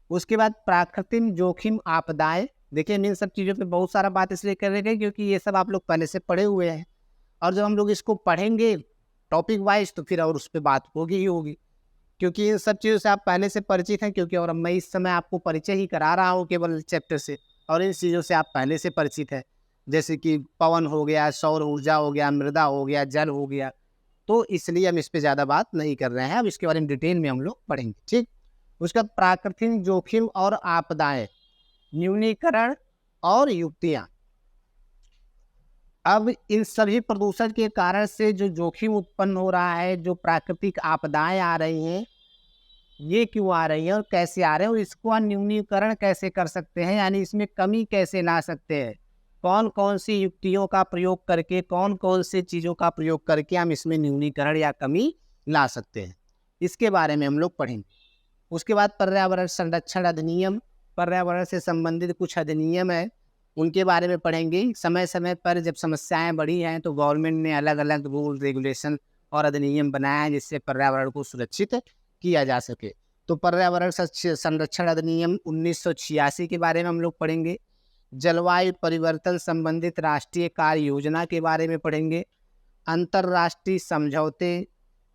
उसके बाद प्राकृतिक जोखिम, आपदाएं। देखिए इन सब चीज़ों पे बहुत सारा बात इसलिए कर रहे हैं क्योंकि ये सब आप लोग पहले से पढ़े हुए हैं, और जब हम लोग इसको पढ़ेंगे टॉपिक वाइज तो फिर और उस पर बात होगी ही होगी, क्योंकि इन सब चीज़ों से आप पहले से परिचित हैं। क्योंकि और मैं इस समय आपको परिचय ही करा रहा हूँ केवल चैप्टर से, और इन चीज़ों से आप पहले से परिचित हैं, जैसे कि पवन हो गया, सौर ऊर्जा हो गया, मृदा हो गया, जल हो गया। तो इसलिए हम इस पर ज़्यादा बात नहीं कर रहे हैं, अब इसके बारे में डिटेल में हम लोग पढ़ेंगे। ठीक। उसका प्राकृतिक जोखिम और आपदाएं, न्यूनीकरण और युक्तियाँ। अब इन सभी प्रदूषण के कारण से जो जोखिम उत्पन्न हो रहा है, जो प्राकृतिक आपदाएं आ रही हैं, ये क्यों आ रही हैं और कैसे आ रहे हैं, और इसको न्यूनीकरण कैसे कर सकते हैं, यानी इसमें कमी कैसे ला सकते हैं, कौन कौन सी युक्तियों का प्रयोग करके, कौन कौन सी चीज़ों का प्रयोग करके हम इसमें न्यूनीकरण या कमी ला सकते हैं, इसके बारे में हम लोग पढ़ेंगे। उसके बाद पर्यावरण संरक्षण अधिनियम, पर्यावरण से संबंधित कुछ अधिनियम है, उनके बारे में पढ़ेंगे। समय समय पर जब समस्याएं बढ़ी हैं तो गवर्नमेंट ने अलग अलग रूल, रेगुलेशन और अधिनियम बनाया है जिससे पर्यावरण को सुरक्षित किया जा सके। तो पर्यावरण संरक्षण अधिनियम 1986 के बारे में हम लोग पढ़ेंगे। जलवायु परिवर्तन संबंधित राष्ट्रीय कार्य योजना के बारे में पढ़ेंगे। अंतर्राष्ट्रीय समझौते,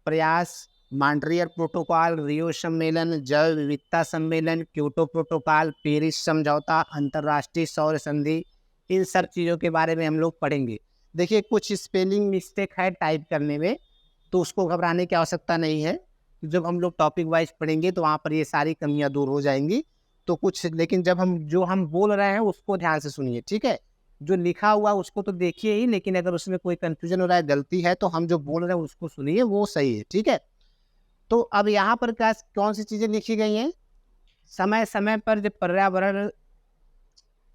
प्रयास, मॉन्ट्रियल प्रोटोकॉल, रियो सम्मेलन, जैव विविधता सम्मेलन, क्योटो प्रोटोकॉल, पेरिस समझौता, अंतर्राष्ट्रीय सौर संधि, इन सब चीज़ों के बारे में हम लोग पढ़ेंगे। देखिए कुछ स्पेलिंग मिस्टेक है टाइप करने में, तो उसको घबराने की आवश्यकता नहीं है। जब हम लोग टॉपिक वाइज पढ़ेंगे तो वहाँ पर ये सारी कमियाँ दूर हो जाएंगी। तो कुछ, लेकिन जब हम बोल रहे हैं उसको ध्यान से सुनिए। ठीक है। जो लिखा हुआ उसको तो देखिए ही, लेकिन अगर उसमें कोई कन्फ्यूजन हो रहा है, गलती है, तो हम जो बोल रहे हैं उसको सुनिए, वो सही है। ठीक है। तो अब यहाँ पर क्या कौन सी चीज़ें लिखी गई हैं, समय समय पर जब पर्यावरण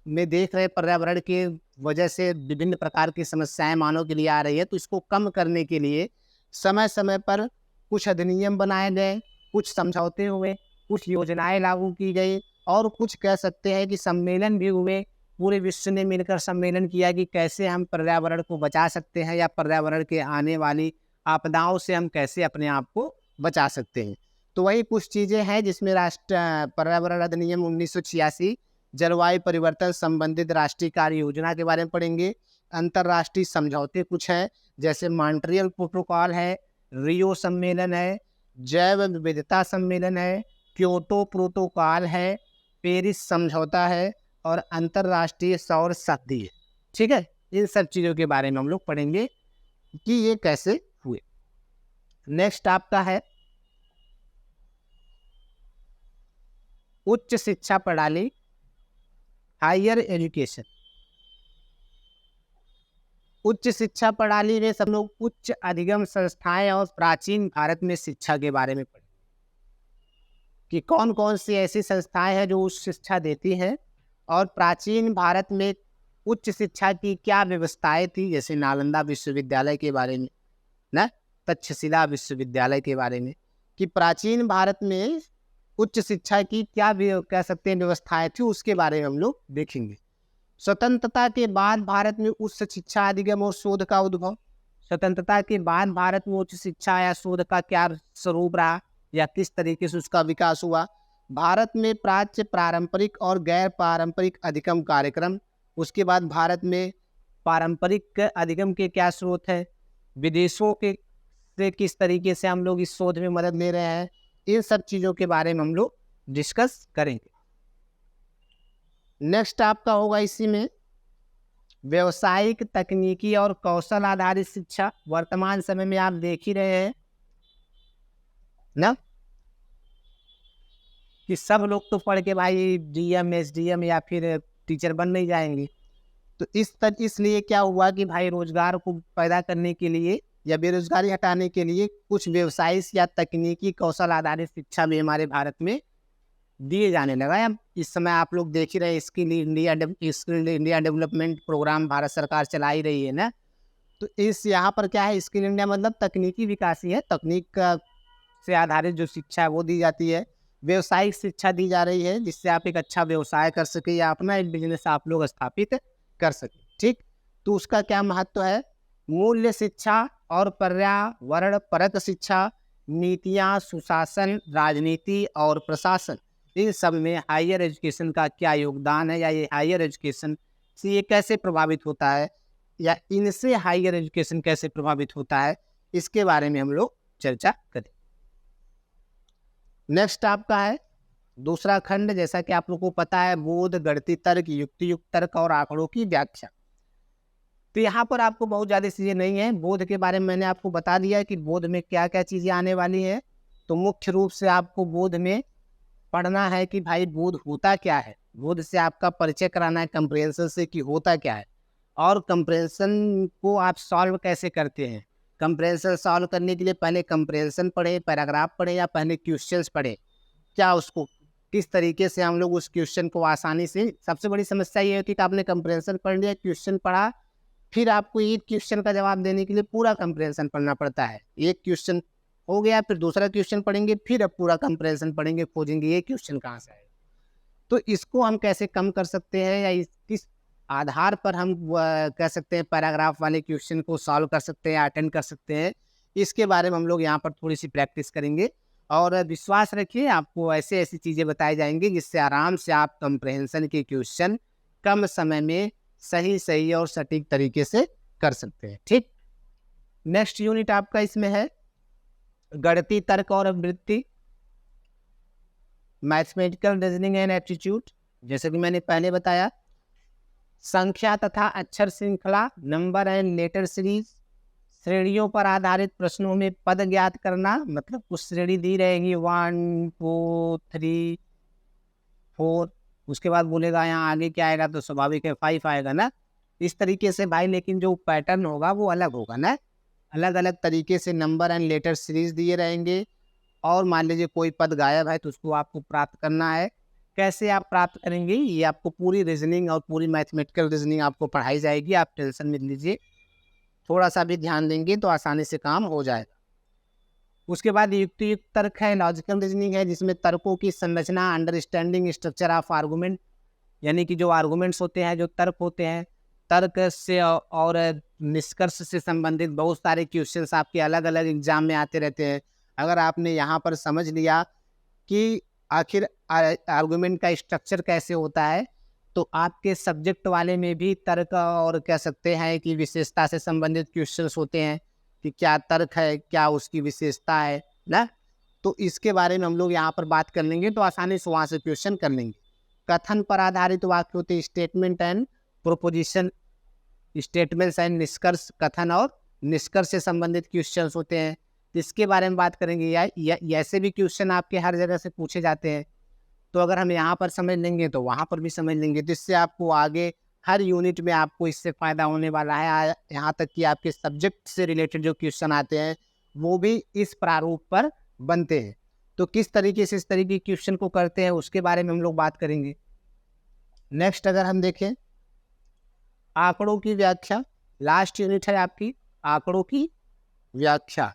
में देख रहे, पर्यावरण के वजह से विभिन्न प्रकार की समस्याएं मानव के लिए आ रही है, तो इसको कम करने के लिए समय समय पर कुछ अधिनियम बनाए गए, कुछ समझौते हुए, कुछ योजनाएं लागू की गई, और कुछ कह सकते हैं कि सम्मेलन भी हुए। पूरे विश्व ने मिलकर सम्मेलन किया कि कैसे हम पर्यावरण को बचा सकते हैं या पर्यावरण के आने वाली आपदाओं से हम कैसे अपने आप को बचा सकते हैं। तो वही कुछ चीज़ें हैं जिसमें राष्ट्र पर्यावरण अधिनियम 1986 जलवायु परिवर्तन संबंधित राष्ट्रीय कार्य योजना के बारे में पढ़ेंगे। अंतर्राष्ट्रीय समझौते कुछ हैं, जैसे मॉन्ट्रियल प्रोटोकॉल है, रियो सम्मेलन है, जैव विविधता सम्मेलन है, क्योटो प्रोटोकॉल है, पेरिस समझौता है और अंतर्राष्ट्रीय सौर संधि है। ठीक है, इन सब चीज़ों के बारे में हम लोग पढ़ेंगे कि ये कैसे हुए। नेक्स्ट आपका है उच्च शिक्षा प्रणाली, हायर एजुकेशन। उच्च शिक्षा प्रणाली में सब लोग उच्च अधिगम संस्थाएं और प्राचीन भारत में शिक्षा के बारे में पढ़ें कि कौन कौन सी ऐसी संस्थाएं हैं जो उच्च शिक्षा देती हैं और प्राचीन भारत में उच्च शिक्षा की क्या व्यवस्थाएं थी, जैसे नालंदा विश्वविद्यालय के बारे में ना, तक्षशिला विश्वविद्यालय के बारे में, कि प्राचीन भारत में उच्च शिक्षा की क्या कह सकते हैं व्यवस्थाएं थी, उसके बारे में हम लोग देखेंगे। स्वतंत्रता के बाद भारत में उच्च शिक्षा अधिगम और शोध का उद्भव। स्वतंत्रता के बाद भारत में उच्च शिक्षा या शोध का क्या स्वरूप रहा या किस तरीके से उसका विकास हुआ। भारत में प्राच्य, पारंपरिक और गैर पारंपरिक अधिगम कार्यक्रम। उसके बाद भारत में पारंपरिक अधिगम के क्या स्रोत है, विदेशों के से किस तरीके से हम लोग इस शोध में मदद ले रहे हैं, इन सब चीज़ों के बारे में हम लोग डिस्कस करेंगे। नेक्स्ट आपका होगा इसी में व्यवसायिक, तकनीकी और कौशल आधारित शिक्षा। वर्तमान समय में आप देख ही रहे हैं ना कि सब लोग तो पढ़ के भाई डीएम, एसडीएम या फिर टीचर बन नहीं जाएंगे। तो इसलिए क्या हुआ कि भाई रोजगार को पैदा करने के लिए या बेरोजगारी हटाने के लिए कुछ व्यवसायिक या तकनीकी कौशल आधारित शिक्षा भी हमारे भारत में दिए जाने लगा है। इस समय आप लोग देख ही रहे skill India development program Bharat सरकार चला ही रही है ना। तो इस यहाँ पर क्या है, स्किल इंडिया मतलब तकनीकी विकास ही है, तकनीक से आधारित जो शिक्षा है वो दी जाती है। व्यवसायिक शिक्षा दी जा रही है जिससे आप एक अच्छा व्यवसाय कर सके या अपना एक बिजनेस आप लोग स्थापित कर सके। ठीक, तो उसका क्या महत्व है। मूल्य शिक्षा और पर्यावरण परक शिक्षा, नीतियाँ, सुशासन, राजनीति और प्रशासन, इन सब में हायर एजुकेशन का क्या योगदान है या ये हायर एजुकेशन से ये कैसे प्रभावित होता है या इनसे हायर एजुकेशन कैसे प्रभावित होता है, इसके बारे में हम लोग चर्चा करें। नेक्स्ट आपका है दूसरा खंड, जैसा कि आप लोग को पता है, बोध, गणितीय तर्क, युक्तियुक्त तर्क और आंकड़ों की व्याख्या। तो यहाँ पर आपको बहुत ज़्यादा चीज़ें नहीं है। बोध के बारे में मैंने आपको बता दिया है कि बोध में क्या क्या चीज़ें आने वाली है। तो मुख्य रूप से आपको बोध में पढ़ना है कि भाई बोध होता क्या है, बोध से आपका परिचय कराना है कंप्रेhension से कि होता क्या है और कंप्रेhension को आप सॉल्व कैसे करते हैं। कंप्रेhension सॉल्व करने के लिए पहले कंप्रेhension पढ़े, पैराग्राफ पढ़े या पहले क्वेश्चंस पढ़े, क्या उसको किस तरीके से हम लोग उस क्वेश्चन को आसानी से। सबसे बड़ी समस्या ये होती है कि आपने कंप्रेhension पढ़ लिया, क्वेश्चन पढ़ा, फिर आपको एक क्वेश्चन का जवाब देने के लिए पूरा कंप्रेhension पढ़ना पड़ता है। एक क्वेश्चन हो गया, फिर दूसरा क्वेश्चन पढ़ेंगे, फिर अब पूरा कंप्रेhension पढ़ेंगे, खोजेंगे ये क्वेश्चन कहाँ से आएगा। तो इसको हम कैसे कम कर सकते हैं या किस आधार पर हम कह सकते हैं पैराग्राफ वाले क्वेश्चन को सॉल्व कर सकते हैं, अटेंड कर सकते हैं, इसके बारे में हम लोग यहाँ पर थोड़ी सी प्रैक्टिस करेंगे। और विश्वास रखिए आपको ऐसे ऐसी चीज़ें बताई जाएंगी जिससे आराम से आप कंप्रेhension के क्वेश्चन कम समय में सही और सटीक तरीके से कर सकते हैं। ठीक, नेक्स्ट यूनिट आपका इसमें है गणितीय तर्क और वृत्ति, मैथमेटिकल रीजनिंग एंड एप्टीट्यूड। जैसे कि मैंने पहले बताया, संख्या तथा अक्षर श्रृंखला, नंबर एंड लेटर सीरीज, श्रेणियों पर आधारित प्रश्नों में पद ज्ञात करना, मतलब कुछ श्रेणी दी रहेगी 1 2 3 4, उसके बाद बोलेगा यहाँ आगे क्या आएगा, तो स्वाभाविक है 5 आएगा ना, इस तरीके से भाई। लेकिन जो पैटर्न होगा वो अलग होगा ना, अलग अलग तरीके से नंबर एंड लेटर सीरीज दिए रहेंगे। और मान लीजिए कोई पद गायब है तो उसको आपको प्राप्त करना है। कैसे आप प्राप्त करेंगे, ये आपको पूरी रीजनिंग और पूरी मैथमेटिकल रीजनिंग आपको पढ़ाई जाएगी। आप टेंशन मत लीजिए, थोड़ा सा भी ध्यान देंगे तो आसानी से काम हो जाएगा। उसके बाद युक्तियुक्त तर्क है, लॉजिकल रीजनिंग है, जिसमें तर्कों की संरचना, अंडरस्टैंडिंग स्ट्रक्चर ऑफ आर्गूमेंट, यानी कि जो आर्गूमेंट्स होते हैं, जो तर्क होते हैं, तर्क से और निष्कर्ष से संबंधित बहुत सारे क्वेश्चंस आपके अलग अलग एग्जाम में आते रहते हैं। अगर आपने यहाँ पर समझ लिया कि आखिर आर्गूमेंट का स्ट्रक्चर कैसे होता है तो आपके सब्जेक्ट वाले में भी तर्क और कह सकते हैं कि विशेषता से संबंधित क्वेश्चंस होते हैं कि क्या तर्क है, क्या उसकी विशेषता है ना। तो इसके बारे में हम लोग यहाँ पर बात कर लेंगे, तो आसानी से वहाँ से क्वेश्चन कर लेंगे। कथन पर आधारित वाक्य होते हैं statement and proposition, statements and निष्कर्ष, कथन और निष्कर्ष से संबंधित क्वेश्चंस होते हैं, इसके बारे में बात करेंगे। या ऐसे भी क्वेश्चन आपके हर जगह से पूछे जाते हैं, तो अगर हम यहाँ पर समझ लेंगे तो वहाँ पर भी समझ लेंगे, जिससे आपको आगे हर यूनिट में आपको इससे फ़ायदा होने वाला है। यहाँ तक कि आपके सब्जेक्ट से रिलेटेड जो क्वेश्चन आते हैं वो भी इस प्रारूप पर बनते हैं। तो किस तरीके से इस तरीके के क्वेश्चन को करते हैं उसके बारे में हम लोग बात करेंगे। नेक्स्ट अगर हम देखें आंकड़ों की व्याख्या, लास्ट यूनिट है आपकी आंकड़ों की व्याख्या,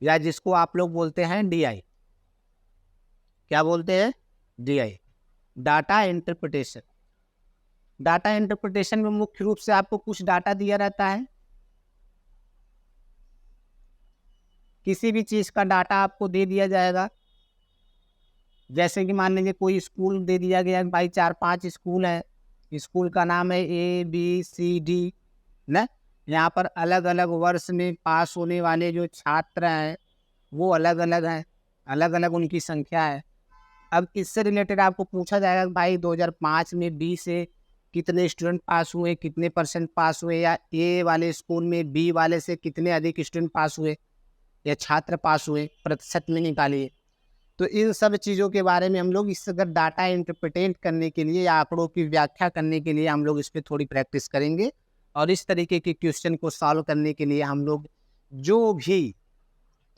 या जिसको आप लोग बोलते हैं डीआई। क्या बोलते हैं? DI, data interpretation. Data interpretation में मुख्य रूप से आपको कुछ डाटा दिया रहता है, किसी भी चीज़ का डाटा आपको दे दिया जाएगा। जैसे कि मान लीजिए कोई स्कूल दे दिया गया, भाई 4-5 स्कूल है, स्कूल का नाम है ABCD ना। यहाँ पर अलग अलग वर्ष में पास होने वाले जो छात्र हैं वो अलग अलग हैं, अलग अलग उनकी संख्या है। अब इससे रिलेटेड आपको पूछा जाएगा कि भाई 2005 में बी से कितने स्टूडेंट पास हुए, कितने % पास हुए, या ए वाले स्कूल में बी वाले से कितने अधिक स्टूडेंट पास हुए या छात्र पास हुए, प्रतिशत में निकालिए। तो इन सब चीज़ों के बारे में हम लोग इस अगर डाटा इंटरप्रेटेट करने के लिए या आंकड़ों की व्याख्या करने के लिए हम लोग इस पर थोड़ी प्रैक्टिस करेंगे, और इस तरीके के क्वेश्चन को सॉल्व करने के लिए हम लोग जो भी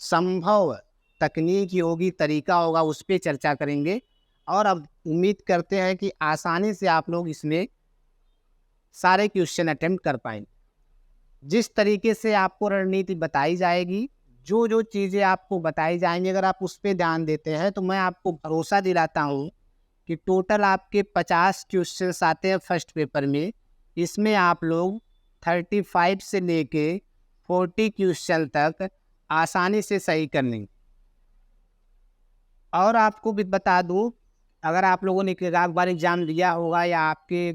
संभव तकनीक होगी, तरीका होगा, उस पर चर्चा करेंगे। और अब उम्मीद करते हैं कि आसानी से आप लोग इसमें सारे क्वेश्चन अटेम्प्ट कर पाएंगे। जिस तरीके से आपको रणनीति बताई जाएगी, जो जो चीज़ें आपको बताई जाएंगी, अगर आप उस पर ध्यान देते हैं तो मैं आपको भरोसा दिलाता हूँ कि टोटल आपके 50 क्वेश्चंस आते हैं फर्स्ट पेपर में। इसमें आप लोग 35 से लेके 40 क्वेश्चन तक आसानी से सही कर लेंगे। और आपको भी बता दूँ, अगर आप लोगों ने एक बार एग्ज़ाम दिया होगा या आपके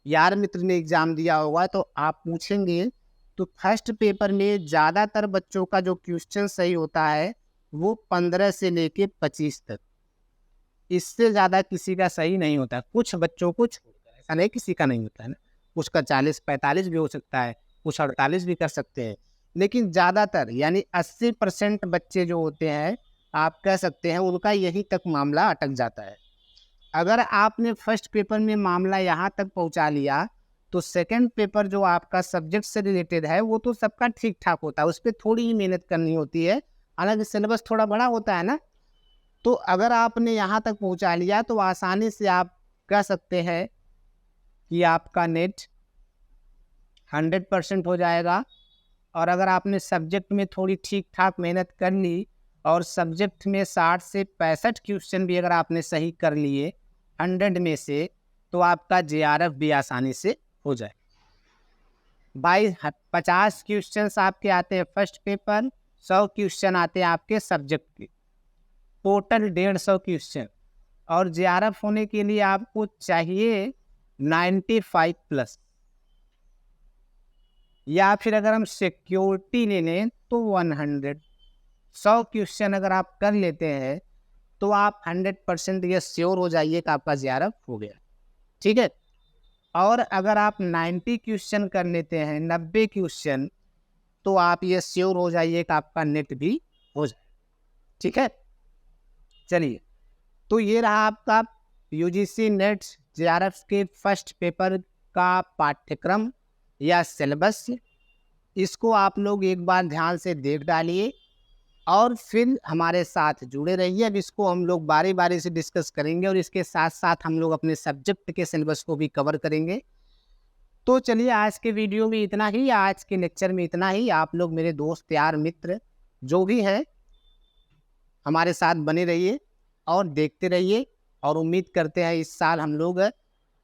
यार मित्र ने एग्ज़ाम दिया होगा, तो आप पूछेंगे तो फर्स्ट पेपर में ज़्यादातर बच्चों का जो क्वेश्चन सही होता है वो 15 से लेके 25 तक, इससे ज़्यादा किसी का सही नहीं होता। कुछ बच्चों को छोड़कर, ऐसा नहीं किसी का नहीं होता है ना, कुछ का 40-45 भी हो सकता है, कुछ 48 भी कर सकते हैं, लेकिन ज़्यादातर यानी 80% बच्चे जो होते हैं आप कह सकते हैं उनका यहीं तक मामला अटक जाता है। अगर आपने फर्स्ट पेपर में मामला यहाँ तक पहुँचा लिया तो सेकंड पेपर जो आपका सब्जेक्ट से रिलेटेड है वो तो सबका ठीक ठाक होता है, उस पर थोड़ी ही मेहनत करनी होती है, हालांकि सिलेबस थोड़ा बड़ा होता है ना। तो अगर आपने यहाँ तक पहुँचा लिया तो आसानी से आप कह सकते हैं कि आपका नेट 100% हो जाएगा। और अगर आपने सब्जेक्ट में थोड़ी ठीक ठाक मेहनत कर ली और सब्जेक्ट में 60 से 65 क्वेश्चन भी अगर आपने सही कर लिए 100 में से, तो आपका JRF भी आसानी से हो जाए। भाई 50 क्वेश्चंस आपके आते हैं फर्स्ट पेपर, 100 क्वेश्चन आते हैं आपके सब्जेक्ट के, टोटल 150 क्वेश्चन। और JRF होने के लिए आपको चाहिए 95+, या फिर अगर हम सिक्योरिटी ले लें तो 100। 100 क्वेश्चन अगर आप कर लेते हैं तो आप 100% ये श्योर हो जाइए कि आपका JRF हो गया, ठीक है। और अगर आप 90 क्वेश्चन कर लेते हैं, 90 क्वेश्चन, तो आप ये श्योर हो जाइए कि आपका नेट भी हो जाए, ठीक है। चलिए, तो ये रहा आपका UGC नेट JRF के फर्स्ट पेपर का पाठ्यक्रम या सिलेबस। इसको आप लोग एक बार ध्यान से देख डालिए और फिर हमारे साथ जुड़े रहिए। अब इसको हम लोग बारी बारी से डिस्कस करेंगे और इसके साथ साथ हम लोग अपने सब्जेक्ट के सिलेबस को भी कवर करेंगे। तो चलिए, आज के वीडियो में इतना ही, आज के लेक्चर में इतना ही। आप लोग मेरे दोस्त यार मित्र जो भी हैं हमारे साथ बने रहिए और देखते रहिए, और उम्मीद करते हैं इस साल हम लोग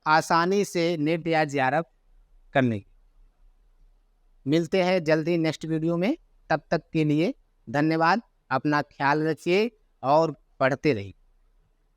आसानी से नेट या JRF कर लेंगे। मिलते हैं जल्दी नेक्स्ट वीडियो में, तब तक के लिए धन्यवाद। अपना ख्याल रखिए और पढ़ते रहिए।